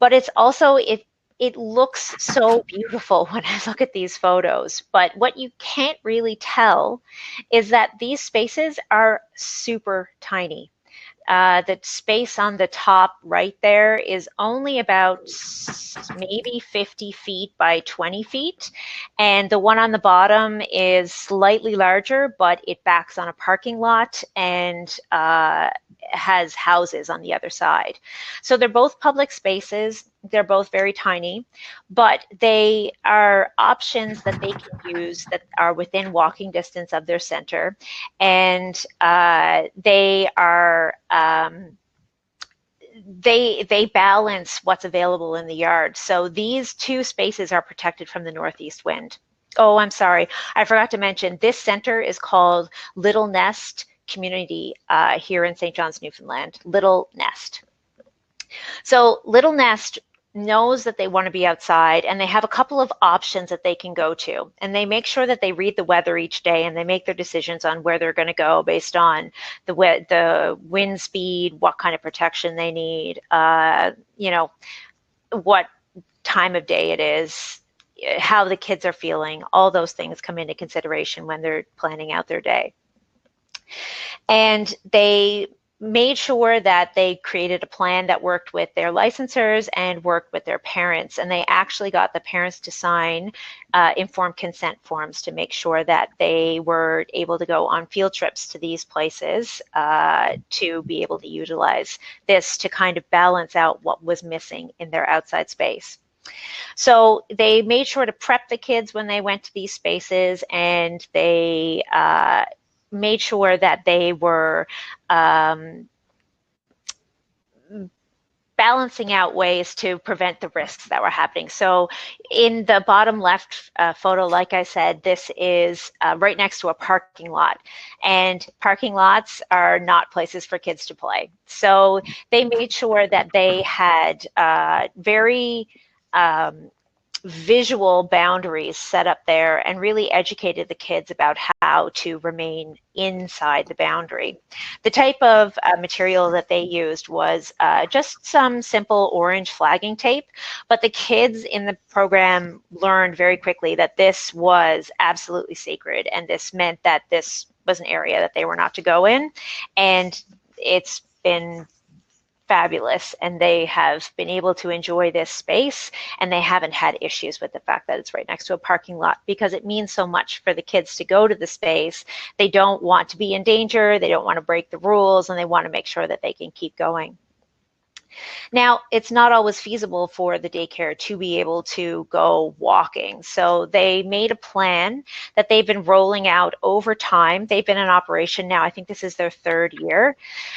But it's also, it looks so beautiful when I look at these photos, but what you can't really tell is that these spaces are super tiny. The space on the top right there is only about maybe 50 feet by 20 feet. And the one on the bottom is slightly larger, but it backs on a parking lot and has houses on the other side. So they're both public spaces. They're both very tiny, but they are options that they can use that are within walking distance of their center. And they are, they balance what's available in the yard. So these two spaces are protected from the northeast wind. Oh, I'm sorry. I forgot to mention, this center is called Little Nest Community here in St. John's, Newfoundland. Little Nest. So Little Nest knows that they want to be outside, and they have a couple of options that they can go to, and they make sure that they read the weather each day, and they make their decisions on where they're going to go based on the wind speed, what kind of protection they need, you know, what time of day it is, how the kids are feeling. All those things come into consideration when they're planning out their day. And they made sure that they created a plan that worked with their licensors and worked with their parents. And they actually got the parents to sign informed consent forms to make sure that they were able to go on field trips to these places to be able to utilize this to kind of balance out what was missing in their outside space. So they made sure to prep the kids when they went to these spaces, and they made sure that they were balancing out ways to prevent the risks that were happening. So in the bottom left photo, like I said, this is right next to a parking lot, and parking lots are not places for kids to play. So they made sure that they had very visual boundaries set up there and really educated the kids about how to remain inside the boundary. The type of material that they used was just some simple orange flagging tape, but the kids in the program learned very quickly that this was absolutely sacred, and this meant that this was an area that they were not to go in, and it's been fabulous, and they have been able to enjoy this space, and they haven't had issues with the fact that it's right next to a parking lot, because it means so much for the kids to go to the space. They don't want to be in danger, they don't want to break the rules, and they want to make sure that they can keep going. Now, it's not always feasible for the daycare to be able to go walking. So they made a plan that they've been rolling out over time. They've been in operation now, I think this is their 3rd year,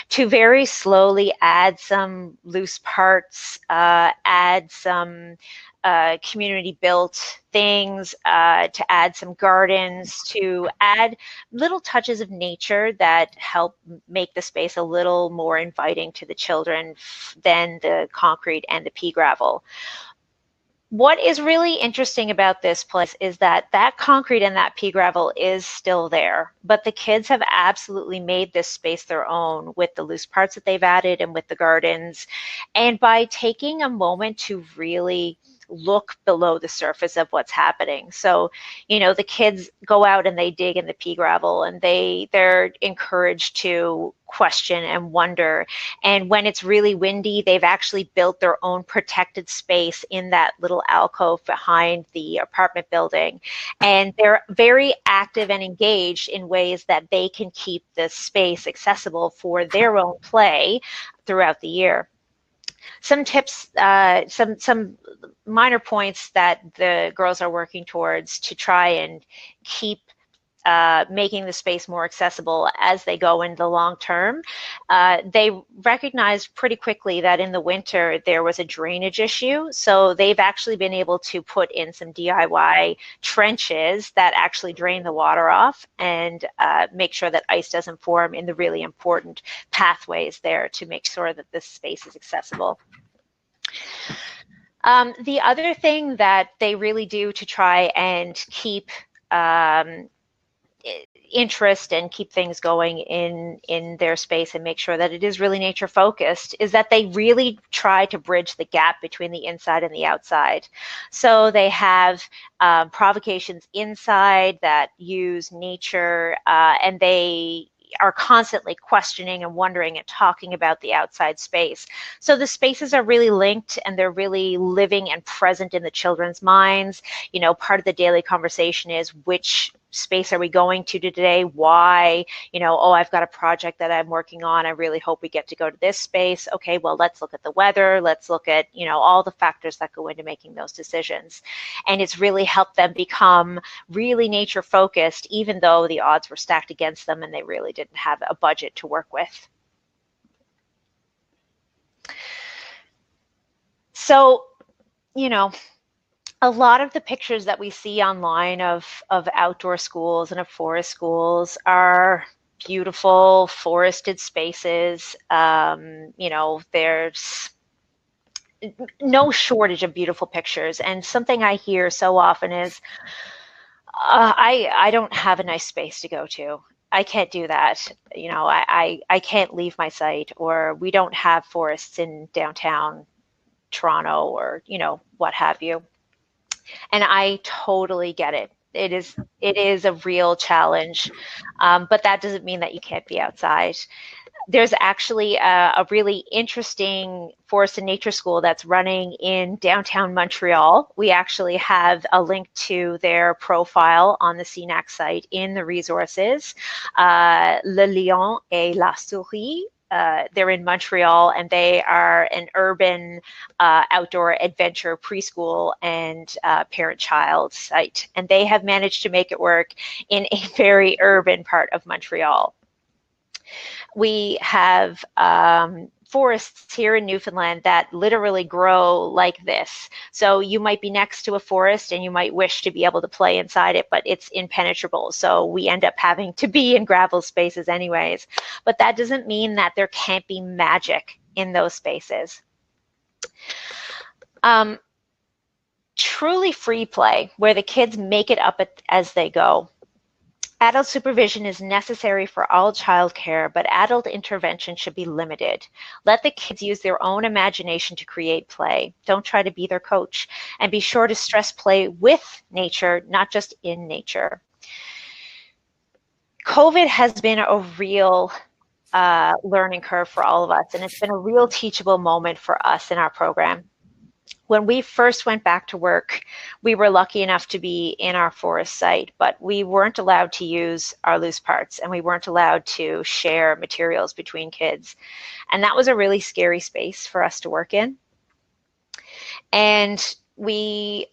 to very slowly add some loose parts, add some community built things, to add some gardens, to add little touches of nature that help make the space a little more inviting to the children than the concrete and the pea gravel. What is really interesting about this place is that concrete and that pea gravel is still there, but the kids have absolutely made this space their own with the loose parts that they've added and with the gardens. And by taking a moment to really look below the surface of what's happening. So, you know, the kids go out and they dig in the pea gravel, and they're encouraged to question and wonder. And when it's really windy, they've actually built their own protected space in that little alcove behind the apartment building. And they're very active and engaged in ways that they can keep the space accessible for their own play throughout the year. Some tips, some minor points that the girls are working towards to try and keep making the space more accessible as they go in the long term. They recognized pretty quickly that in the winter there was a drainage issue. So they've actually been able to put in some DIY trenches that actually drain the water off and make sure that ice doesn't form in the really important pathways there to make sure that this space is accessible. The other thing that they really do to try and keep interest and keep things going in their space and make sure that it is really nature focused is that they really try to bridge the gap between the inside and the outside. So they have provocations inside that use nature, and they are constantly questioning and wondering and talking about the outside space. So the spaces are really linked, and they're really living and present in the children's minds. You know, part of the daily conversation is, which space are we going to today? Why? You know, oh, I've got a project that I'm working on. I really hope we get to go to this space. Okay, well, let's look at the weather. Let's look at, you know, all the factors that go into making those decisions. And it's really helped them become really nature focused, even though the odds were stacked against them and they really didn't have a budget to work with. So, you know, a lot of the pictures that we see online of outdoor schools and of forest schools are beautiful forested spaces. You know, there's no shortage of beautiful pictures. And something I hear so often is, I don't have a nice space to go to. I can't do that. You know, I can't leave my site, or we don't have forests in downtown Toronto, or, you know, what have you. And I totally get it. It is a real challenge, but that doesn't mean that you can't be outside. There's actually a really interesting forest and nature school that's running in downtown Montreal. We actually have a link to their profile on the CNAC site in the resources. Le Lion et la Souris. They're in Montreal, and they are an urban outdoor adventure preschool and parent-child site. And they have managed to make it work in a very urban part of Montreal. We have forests here in Newfoundland that literally grow like this. So you might be next to a forest and you might wish to be able to play inside it, but it's impenetrable. So we end up having to be in gravel spaces anyways. But that doesn't mean that there can't be magic in those spaces. Truly free play, where the kids make it up as they go. Adult supervision is necessary for all childcare, but adult intervention should be limited. Let the kids use their own imagination to create play. Don't try to be their coach, and be sure to stress play with nature, not just in nature. COVID has been a real learning curve for all of us, and it's been a real teachable moment for us in our program. when we first went back to work, we were lucky enough to be in our forest site, but we weren't allowed to use our loose parts, and we weren't allowed to share materials between kids. And that was a really scary space for us to work in. And we,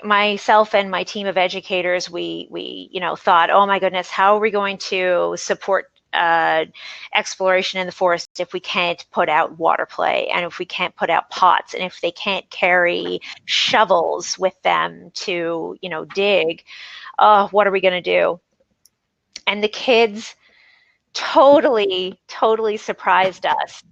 myself and my team of educators, we thought, oh my goodness, how are we going to support exploration in the forest if we can't put out water play, and if we can't put out pots, and if they can't carry shovels with them to, dig, what are we going to do? And the kids totally surprised us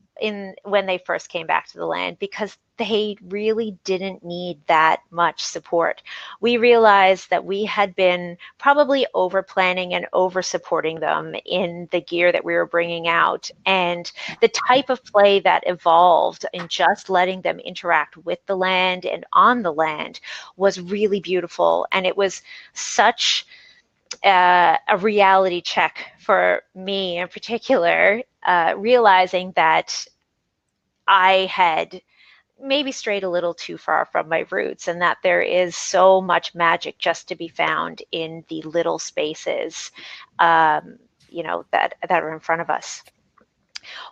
when they first came back to the land, because they really didn't need that much support. We realized that we had been probably over planning and over supporting them in the gear that we were bringing out, and the type of play that evolved in just letting them interact with the land and on the land was really beautiful. And it was such a reality check for me in particular, realizing that I had maybe strayed a little too far from my roots, and that there is so much magic just to be found in the little spaces, that are in front of us.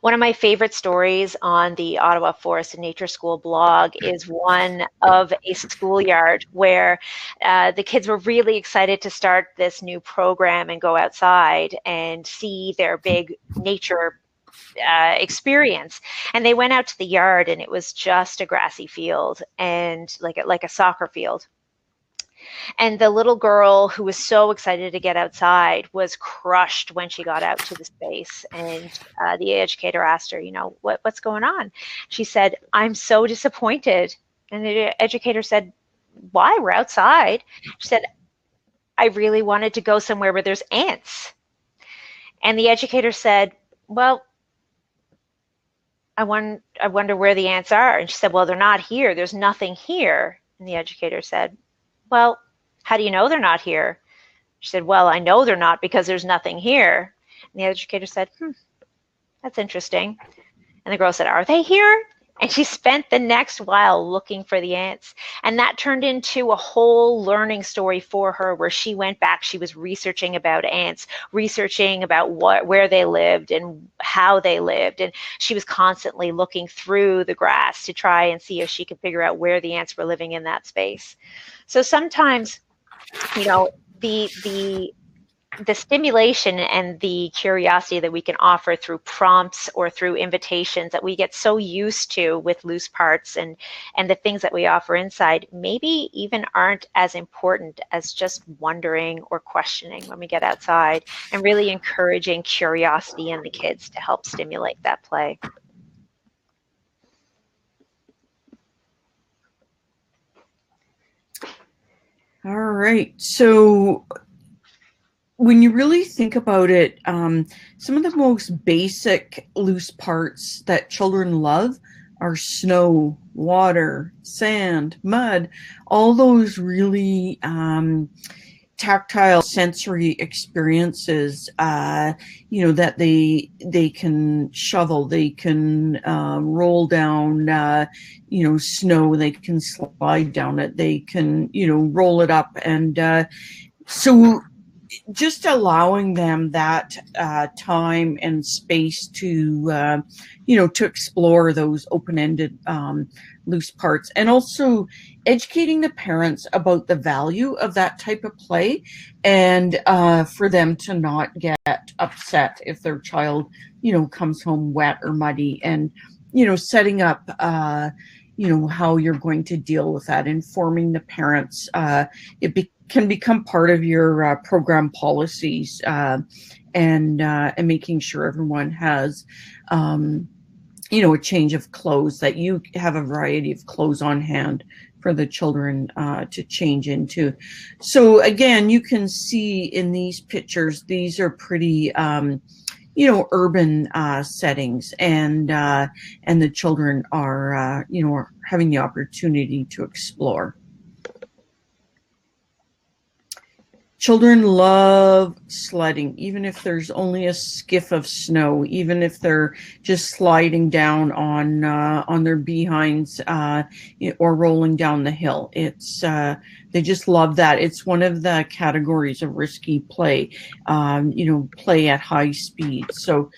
One of my favorite stories on the Ottawa Forest and Nature School blog is one of a schoolyard where the kids were really excited to start this new program and go outside and see their big nature experience. And they went out to the yard, and it was just a grassy field, and like a soccer field. And the little girl, who was so excited to get outside, was crushed when she got out to the space. And the educator asked her, what's going on? She said, I'm so disappointed. And the educator said, why? We're outside. She said, I really wanted to go somewhere where there's ants. And the educator said, well, I wonder where the ants are. And she said, well, they're not here. There's nothing here. And the educator said, well, how do you know they're not here? She said, well, I know they're not because there's nothing here. And the educator said, that's interesting. And the girl said, are they here? And she spent the next while looking for the ants. And that turned into a whole learning story for her, where she went back. She was researching about ants, researching about where they lived and how they lived. And she was constantly looking through the grass to try and see if she could figure out where the ants were living in that space. So sometimes, the stimulation and the curiosity that we can offer through prompts or through invitations that we get so used to with loose parts and the things that we offer inside maybe even aren't as important as just wondering or questioning when we get outside, and really encouraging curiosity in the kids to help stimulate that play. All right. So when you really think about it, some of the most basic loose parts that children love are snow, water, sand, mud, all those really tactile sensory experiences, that they can shovel, they can roll down, snow, they can slide down it, they can, roll it up. And so just allowing them that time and space to, to explore those open-ended loose parts, and also educating the parents about the value of that type of play, and for them to not get upset if their child, comes home wet or muddy, and, setting up, how you're going to deal with that, informing the parents. Can become part of your program policies, and making sure everyone has, a change of clothes, that you have a variety of clothes on hand for the children to change into. So again, you can see in these pictures, these are pretty, urban settings, and the children are, are having the opportunity to explore. Children love sledding, even if there's only a skiff of snow, even if they're just sliding down on their behinds or rolling down the hill. It's they just love that. It's one of the categories of risky play, play at high speed. So,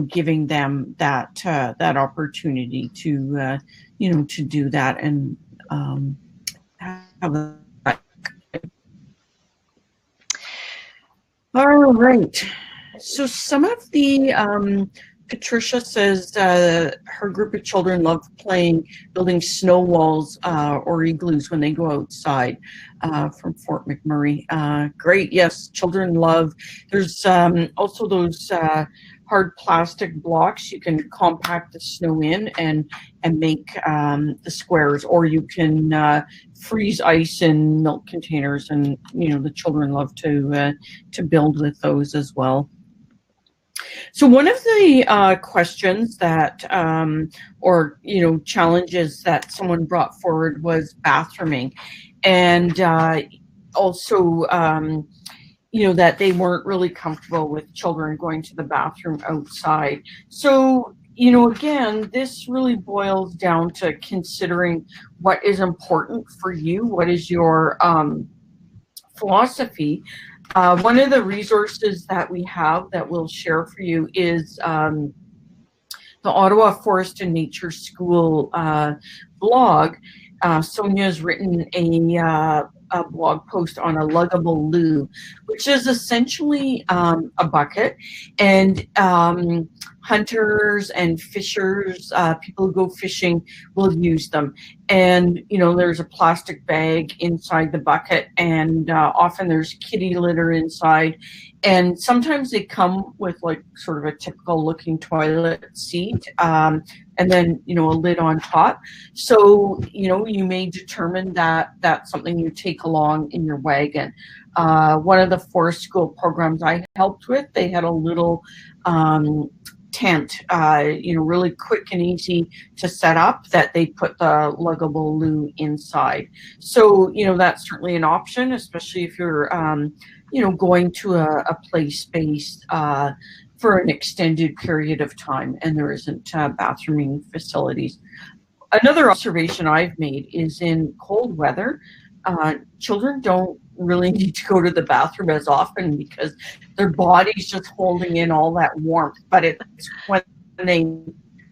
giving them that opportunity to to do that and have that. All right. So some of the, Patricia says her group of children love building snow walls or igloos when they go outside from Fort McMurray. Great. Yes, children love. There's also those hard plastic blocks you can compact the snow in and make the squares, or you can freeze ice in milk containers, and the children love to build with those as well. So one of the questions that or challenges that someone brought forward was bathrooming, and also that they weren't really comfortable with children going to the bathroom outside. So again, this really boils down to considering what is important for you, what is your philosophy. One of the resources that we have that we'll share for you is the Ottawa Forest and Nature School blog. Sonia has written a blog post on a luggable loo, which is essentially a bucket, and hunters and fishers, people who go fishing, will use them. And there's a plastic bag inside the bucket, and often there's kitty litter inside, and sometimes they come with like sort of a typical looking toilet seat, and then a lid on top. So you may determine that that's something you take along in your wagon. One of the forest school programs I helped with, they had a little tent, really quick and easy to set up, that they put the luggable loo inside. So that's certainly an option, especially if you're going to a play space for an extended period of time and there isn't bathrooming facilities. Another observation I've made is in cold weather, children don't really need to go to the bathroom as often because their body's just holding in all that warmth. But it's when they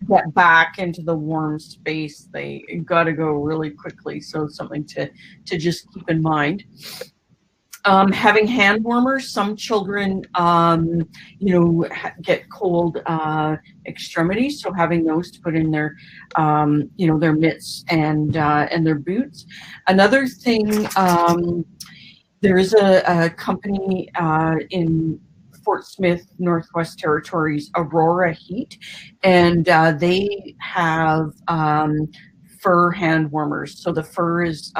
get back into the warm space, they got to go really quickly. So something to just keep in mind. Having hand warmers. Some children, get cold extremities, so having those to put in their, their mitts and their boots. Another thing, there is a company in Fort Smith, Northwest Territories, Aurora Heat, and they have fur hand warmers. So the fur is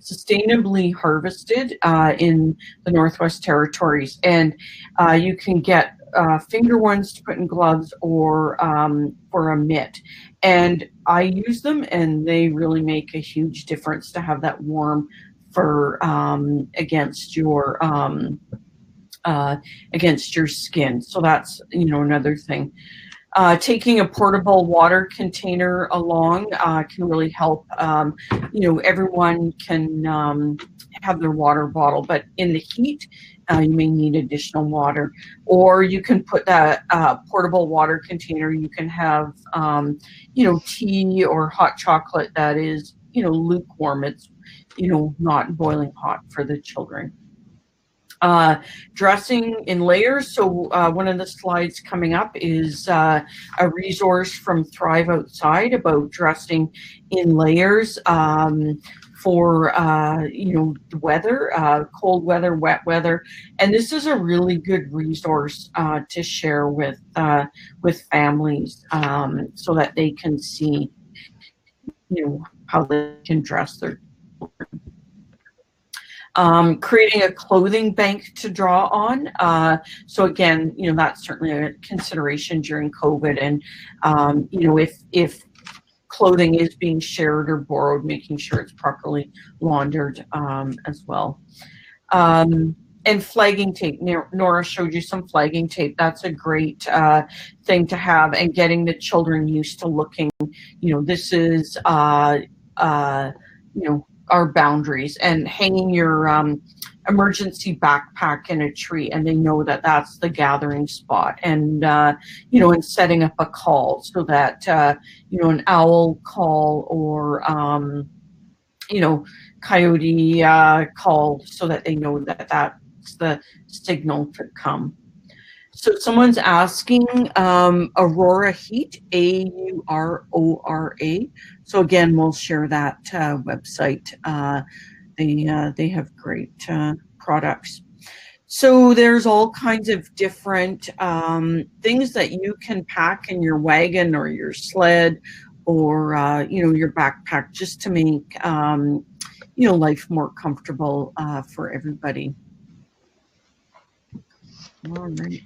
sustainably harvested in the Northwest Territories, and you can get finger ones to put in gloves or for a mitt. And I use them, and they really make a huge difference to have that warm fur against your skin. So that's another thing. Taking a portable water container along can really help. Everyone can have their water bottle, but in the heat, you may need additional water. Or you can put that portable water container. You can have, tea or hot chocolate that is, lukewarm. It's, not boiling hot for the children. Dressing in layers. So one of the slides coming up is a resource from Thrive Outside about dressing in layers for the weather, cold weather, wet weather, and this is a really good resource to share with families so that they can see how they can dress their children. Creating a clothing bank to draw on. So again, that's certainly a consideration during COVID. And, if clothing is being shared or borrowed, making sure it's properly laundered as well. And flagging tape. Nora showed you some flagging tape. That's a great thing to have, and getting the children used to looking, this is, our boundaries, and hanging your emergency backpack in a tree, and they know that that's the gathering spot, and, and setting up a call so that, an owl call or, coyote call, so that they know that that's the signal to come. So someone's asking Aurora Heat, AURORA. So again, we'll share that website. They have great products. So there's all kinds of different things that you can pack in your wagon or your sled or your backpack, just to make life more comfortable for everybody. All right.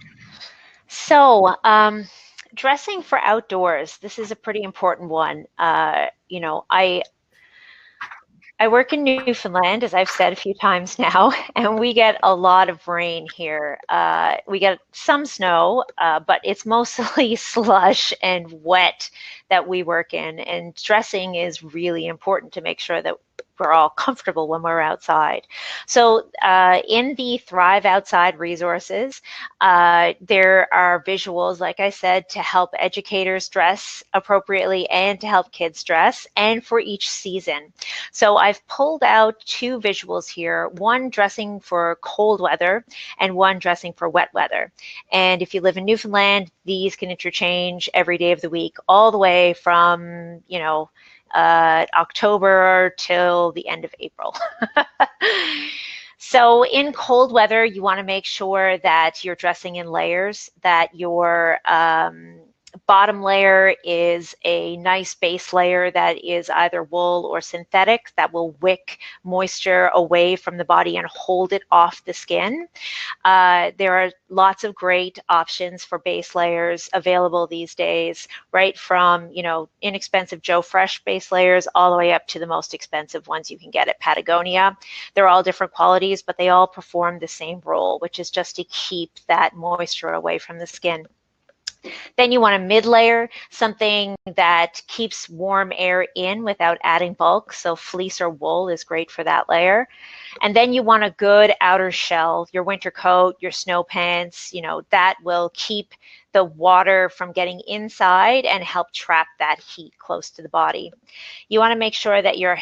So, dressing for outdoors, this is a pretty important one. I work in Newfoundland, as I've said a few times now, and we get a lot of rain here. We get some snow, but it's mostly slush and wet that we work in, and dressing is really important to make sure that we're all comfortable when we're outside. So in the Thrive Outside resources, there are visuals, like I said, to help educators dress appropriately and to help kids dress, and for each season. So I've pulled out two visuals here, one dressing for cold weather and one dressing for wet weather. And if you live in Newfoundland, these can interchange every day of the week, all the way from, October till the end of April. So in cold weather, you want to make sure that you're dressing in layers, that your bottom layer is a nice base layer that is either wool or synthetic that will wick moisture away from the body and hold it off the skin. There are lots of great options for base layers available these days, right from, inexpensive Joe Fresh base layers all the way up to the most expensive ones you can get at Patagonia. They're all different qualities, but they all perform the same role, which is just to keep that moisture away from the skin. Then you want a mid-layer, something that keeps warm air in without adding bulk. So fleece or wool is great for that layer. And then you want a good outer shell, your winter coat, your snow pants, that will keep the water from getting inside and help trap that heat close to the body. You want to make sure that your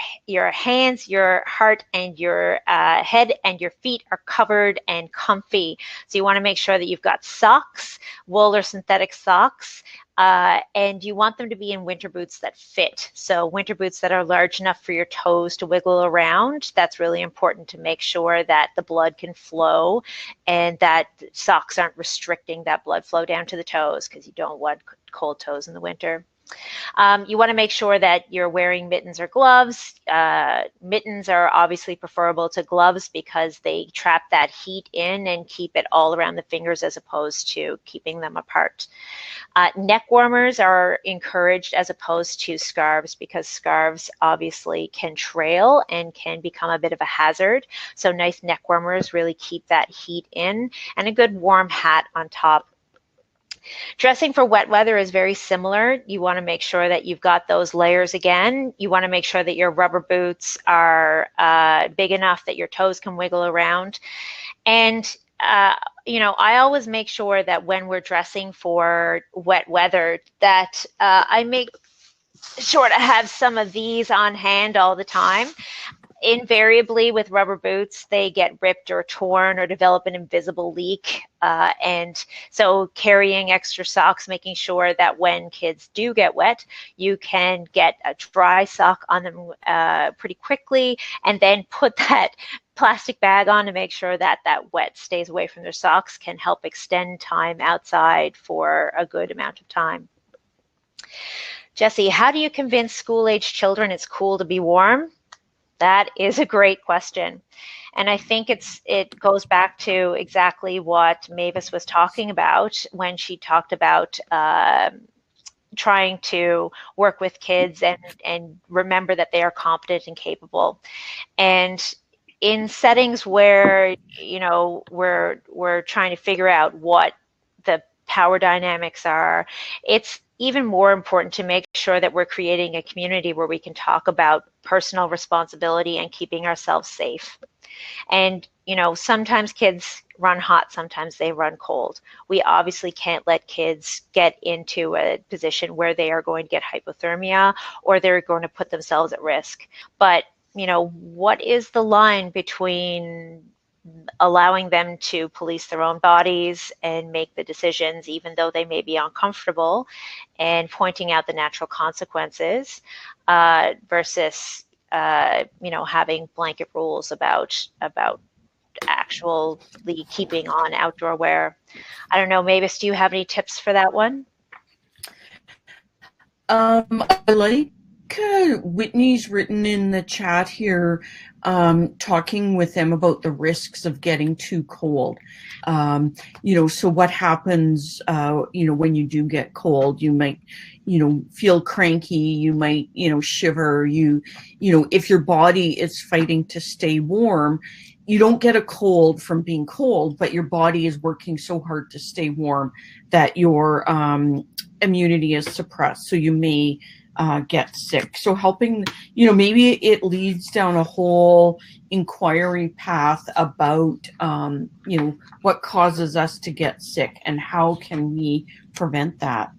hands, your heart, and your head and your feet are covered and comfy. So you want to make sure that you've got socks, wool or synthetic socks, and you want them to be in winter boots that fit. So winter boots that are large enough for your toes to wiggle around. That's really important to make sure that the blood can flow and that socks aren't restricting that blood flow down to the toes, because you don't want cold toes in the winter. You want to make sure that you're wearing mittens or gloves. Mittens are obviously preferable to gloves because they trap that heat in and keep it all around the fingers as opposed to keeping them apart. Neck warmers are encouraged as opposed to scarves, because scarves obviously can trail and can become a bit of a hazard. So nice neck warmers really keep that heat in, and a good warm hat on top. Dressing for wet weather is very similar. You want to make sure that you've got those layers again. You want to make sure that your rubber boots are big enough that your toes can wiggle around. And I always make sure that when we're dressing for wet weather that I make sure to have some of these on hand all the time. Invariably with rubber boots, they get ripped or torn or develop an invisible leak. And so carrying extra socks, making sure that when kids do get wet, you can get a dry sock on them pretty quickly, and then put that plastic bag on to make sure that that wet stays away from their socks, can help extend time outside for a good amount of time. Jesse, how do you convince school-age children it's cool to be warm? That is a great question. And I think it goes back to exactly what Mavis was talking about when she talked about trying to work with kids and remember that they are competent and capable. And in settings where, you know, we're trying to figure out what the power dynamics are, it's even more important to make sure that we're creating a community where we can talk about personal responsibility and keeping ourselves safe. And, you know, sometimes kids run hot, sometimes they run cold. We obviously can't let kids get into a position where they are going to get hypothermia or they're going to put themselves at risk. But, you know, what is the line between allowing them to police their own bodies and make the decisions, even though they may be uncomfortable, and pointing out the natural consequences versus you know, having blanket rules about actually keeping on outdoor wear. I don't know, Mavis, do you have any tips for that one? I like Whitney's written in the chat here, talking with them about the risks of getting too cold. You know, so what happens, you know, when you do get cold, you might, you know, feel cranky, you might, you know, shiver, you know, if your body is fighting to stay warm, you don't get a cold from being cold, but your body is working so hard to stay warm that your immunity is suppressed. So you may get sick. So helping, you know, maybe it leads down a whole inquiry path about, you know, what causes us to get sick and how can we prevent that,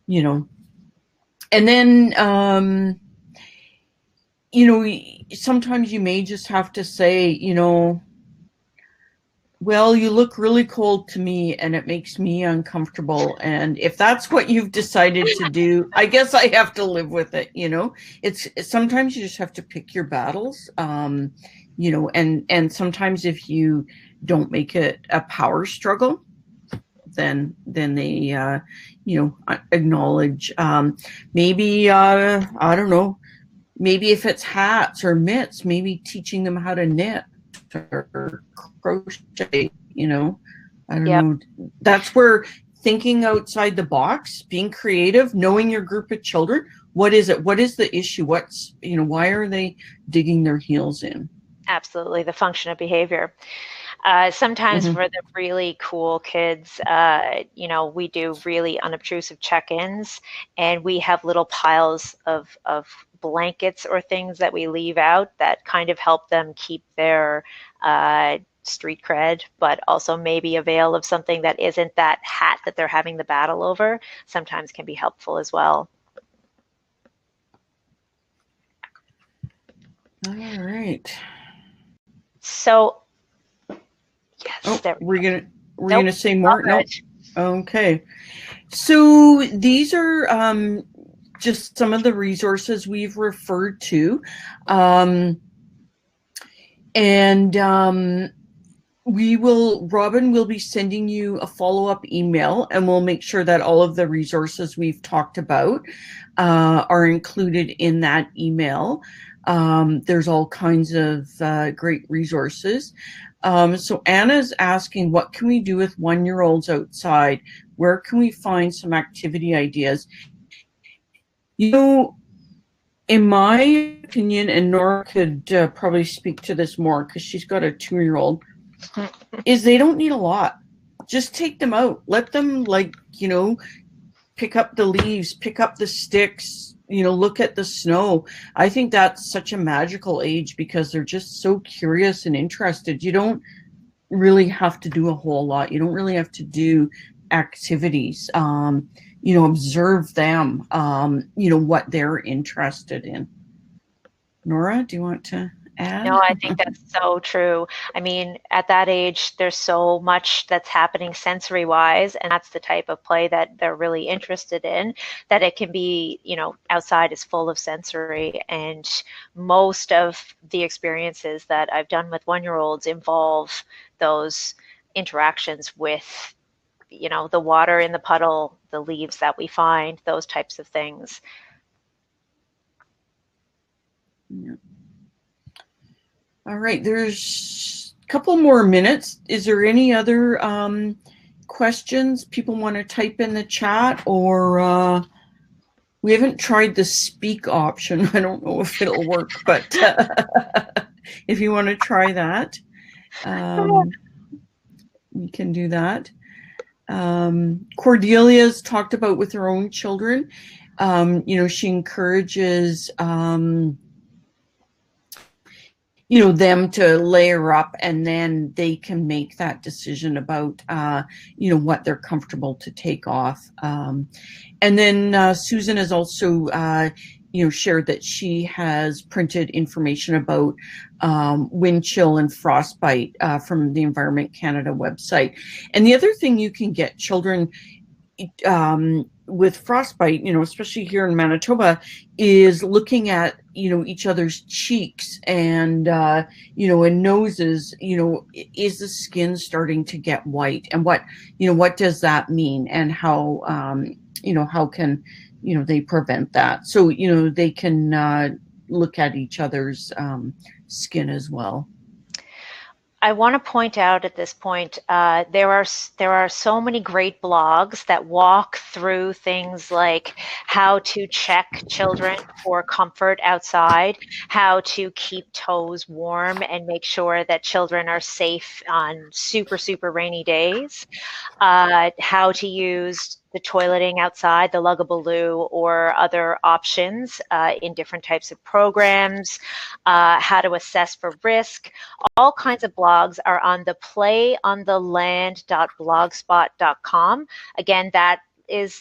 you know. And then, you know, sometimes you may just have to say, you know, well, you look really cold to me and it makes me uncomfortable. And if that's what you've decided to do, I guess I have to live with it. You know, it's sometimes you just have to pick your battles, you know, and sometimes if you don't make it a power struggle, then they, you know, acknowledge, maybe, I don't know, maybe if it's hats or mitts, maybe teaching them how to knit or crochet, you know. I don't know. That's where thinking outside the box, being creative, knowing your group of children, what is it? What is the issue? What's, you know, why are they digging their heels in? Absolutely, the function of behavior. Sometimes for the really cool kids, you know, we do really unobtrusive check-ins, and we have little piles of blankets or things that we leave out that kind of help them keep their street cred, but also maybe a veil of something that isn't that hat that they're having the battle over, sometimes can be helpful as well. All right. So, yes, oh, we're gonna say more. No. Okay. So these are just some of the resources we've referred to, and Robin will be sending you a follow-up email, and we'll make sure that all of the resources we've talked about are included in that email. There's all kinds of great resources. So Anna's asking, what can we do with 1-year-olds outside? Where can we find some activity ideas? You know, in my opinion, and Nora could probably speak to this more because she's got a 2-year-old, is they don't need a lot. Just take them out. Let them, like, you know, pick up the leaves, pick up the sticks, you know, look at the snow. I think that's such a magical age because they're just so curious and interested. You don't really have to do a whole lot. You don't really have to do activities. You know, observe them, you know, what they're interested in. Nora, do you want to add? No, I think that's so true. I mean, at that age, there's so much that's happening sensory wise, and that's the type of play that they're really interested in, that it can be, you know, outside is full of sensory, and most of the experiences that I've done with 1-year-olds involve those interactions with, you know, the water in the puddle, the leaves that we find, those types of things. Yeah. All right, there's a couple more minutes. Is there any other questions people want to type in the chat, or we haven't tried the speak option. I don't know if it'll work, but if you want to try that, you can do that. Cordelia's talked about with her own children. She encourages, them to layer up, and then they can make that decision about, what they're comfortable to take off. And then Susan has also, shared that she has printed information about wind chill and frostbite from the Environment Canada website. And the other thing you can get children with frostbite, especially here in Manitoba, is looking at, each other's cheeks and, and noses, is the skin starting to get white, and what does that mean, and how, how can, they prevent that? So, they can look at each other's skin as well. I want to point out at this point, there are so many great blogs that walk through things like how to check children for comfort outside, how to keep toes warm and make sure that children are safe on super, super rainy days, how to use the toileting outside, the luggable loo, or other options in different types of programs, how to assess for risk. All kinds of blogs are on the playontheland.blogspot.com. Again,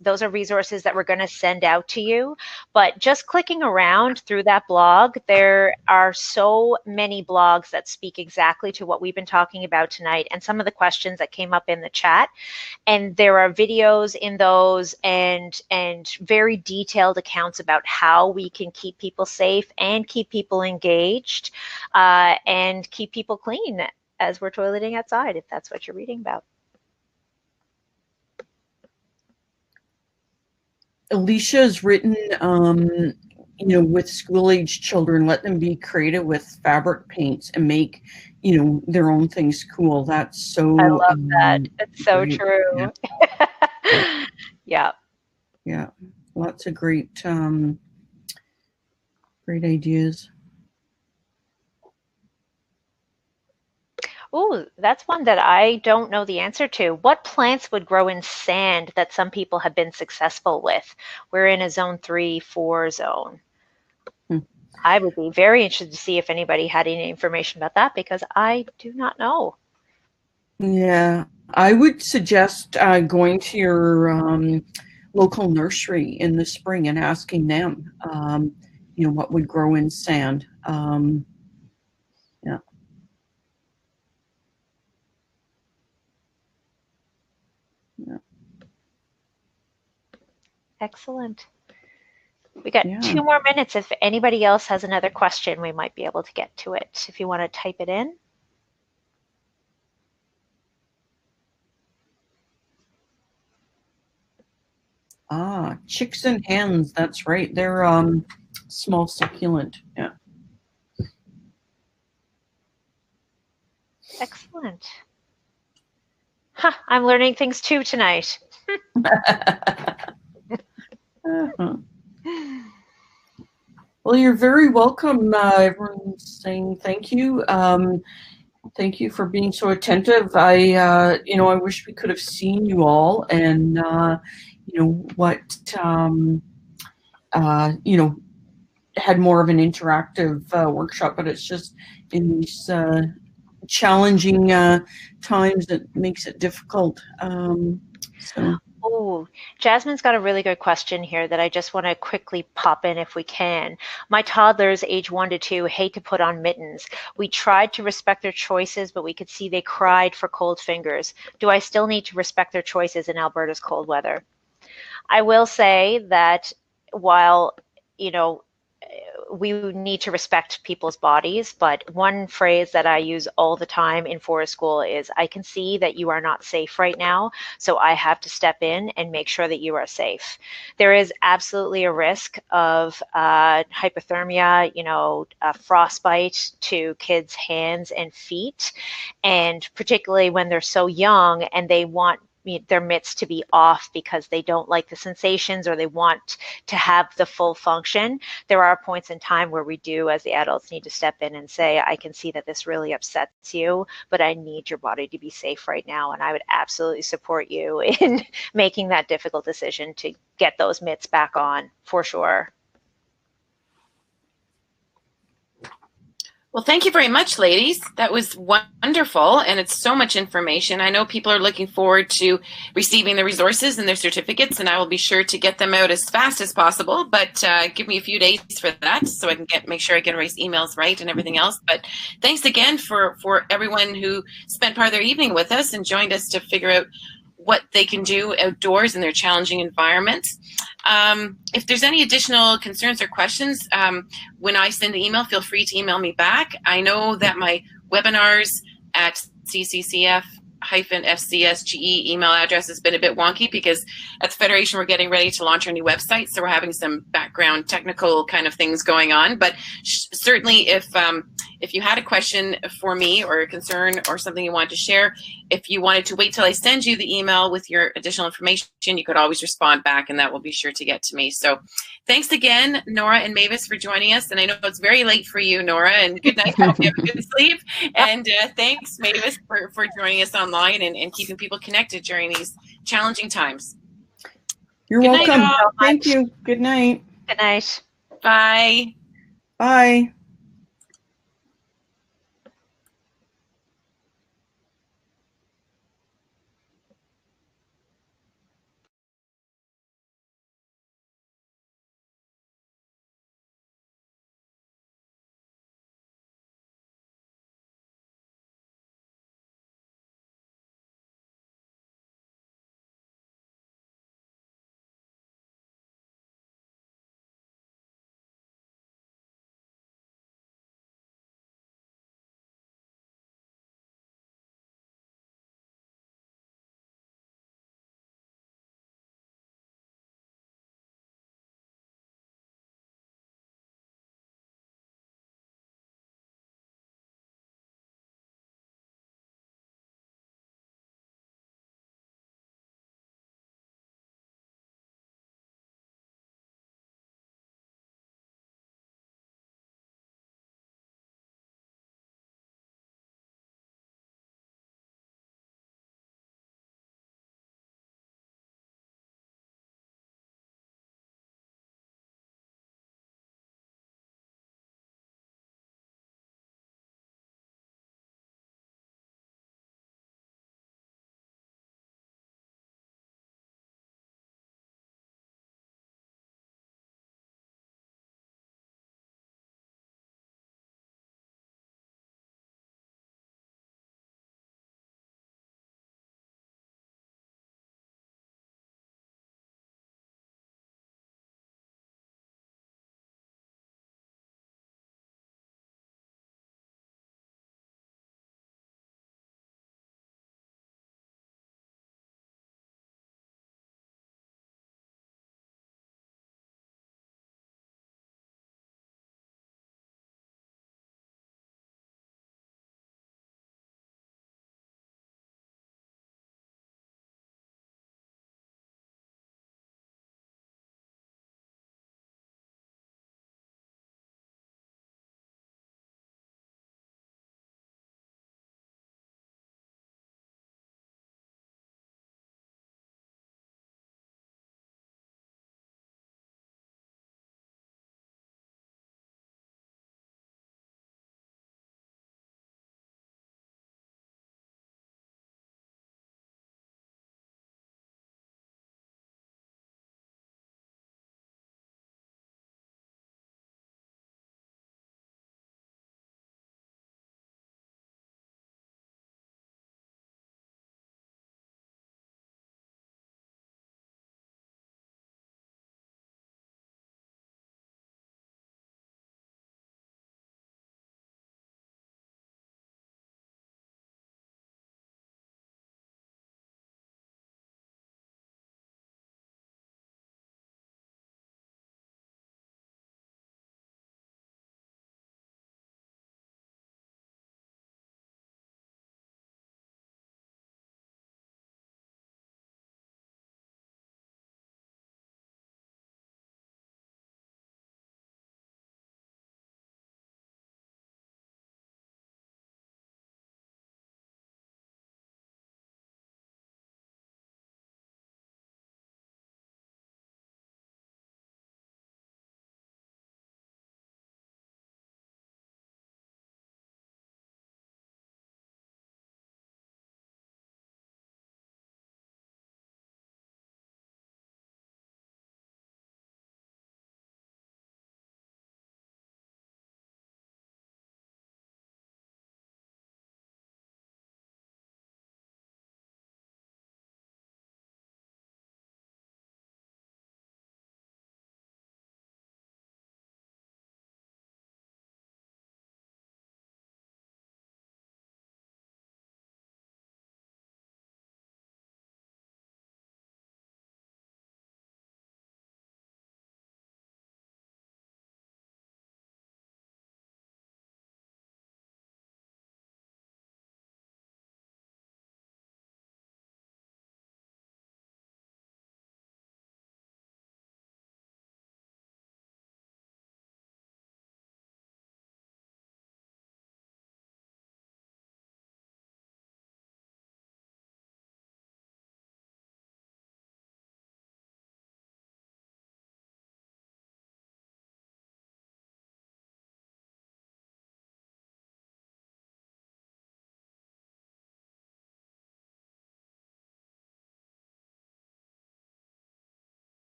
those are resources that we're going to send out to you. But just clicking around through that blog, there are so many blogs that speak exactly to what we've been talking about tonight and some of the questions that came up in the chat. And there are videos in those and very detailed accounts about how we can keep people safe and keep people engaged and keep people clean as we're toileting outside, if that's what you're reading about. Alicia has written, with school-age children, let them be creative with fabric paints and make, their own things cool. That's so. I love that. It's so great. true. Yeah. Yeah. Yeah. Lots of great ideas. Ooh, that's one that I don't know the answer to. What plants would grow in sand that some people have been successful with? We're in a zone 3-4 zone. I would be very interested to see if anybody had any information about that, because I do not know. Yeah, I would suggest going to your local nursery in the spring and asking them, what would grow in sand. Yeah. Yeah. Excellent. We got 2 more minutes. If anybody else has another question, we might be able to get to it. If you want to type it in. Chicks and hens. That's right. They're small succulent. Yeah. Excellent. Huh, I'm learning things too tonight. Well, you're very welcome. Everyone's saying thank you. Thank you for being so attentive. I wish we could have seen you all and, had more of an interactive workshop, but it's just in these challenging times that makes it difficult. Oh, Jasmine's got a really good question here that I just want to quickly pop in if we can. My toddlers, age 1 to 2, hate to put on mittens. We tried to respect their choices, but we could see they cried for cold fingers. Do I still need to respect their choices in Alberta's cold weather? I will say that while, we need to respect people's bodies, but one phrase that I use all the time in forest school is, I can see that you are not safe right now, so I have to step in and make sure that you are safe. There is absolutely a risk of hypothermia, frostbite to kids' hands and feet, and particularly when they're so young and they want their mitts to be off because they don't like the sensations or they want to have the full function. There are points in time where we do, as the adults, need to step in and say, I can see that this really upsets you, but I need your body to be safe right now. And I would absolutely support you in making that difficult decision to get those mitts back on, for sure. Well, thank you very much, ladies. That was wonderful, and it's so much information. I know people are looking forward to receiving the resources and their certificates, and I will be sure to get them out as fast as possible, but give me a few days for that so I can make sure I get erase emails right and everything else. But thanks again for everyone who spent part of their evening with us and joined us to figure out what they can do outdoors in their challenging environments. If there's any additional concerns or questions, when I send the email, feel free to email me back. I know that my webinars at CCCF-FCSGE email address has been a bit wonky because at the Federation we're getting ready to launch our new website, so we're having some background technical kind of things going on. But certainly if you had a question for me or a concern or something you wanted to share, if you wanted to wait till I send you the email with your additional information, you could always respond back and that will be sure to get to me. So thanks again, Nora and Mavis, for joining us. And I know it's very late for you, Nora, and good night. I hope you have a good sleep. And thanks, Mavis, for joining us online and keeping people connected during these challenging times. You're welcome. Thank you. Good night. Good night. Bye. Bye.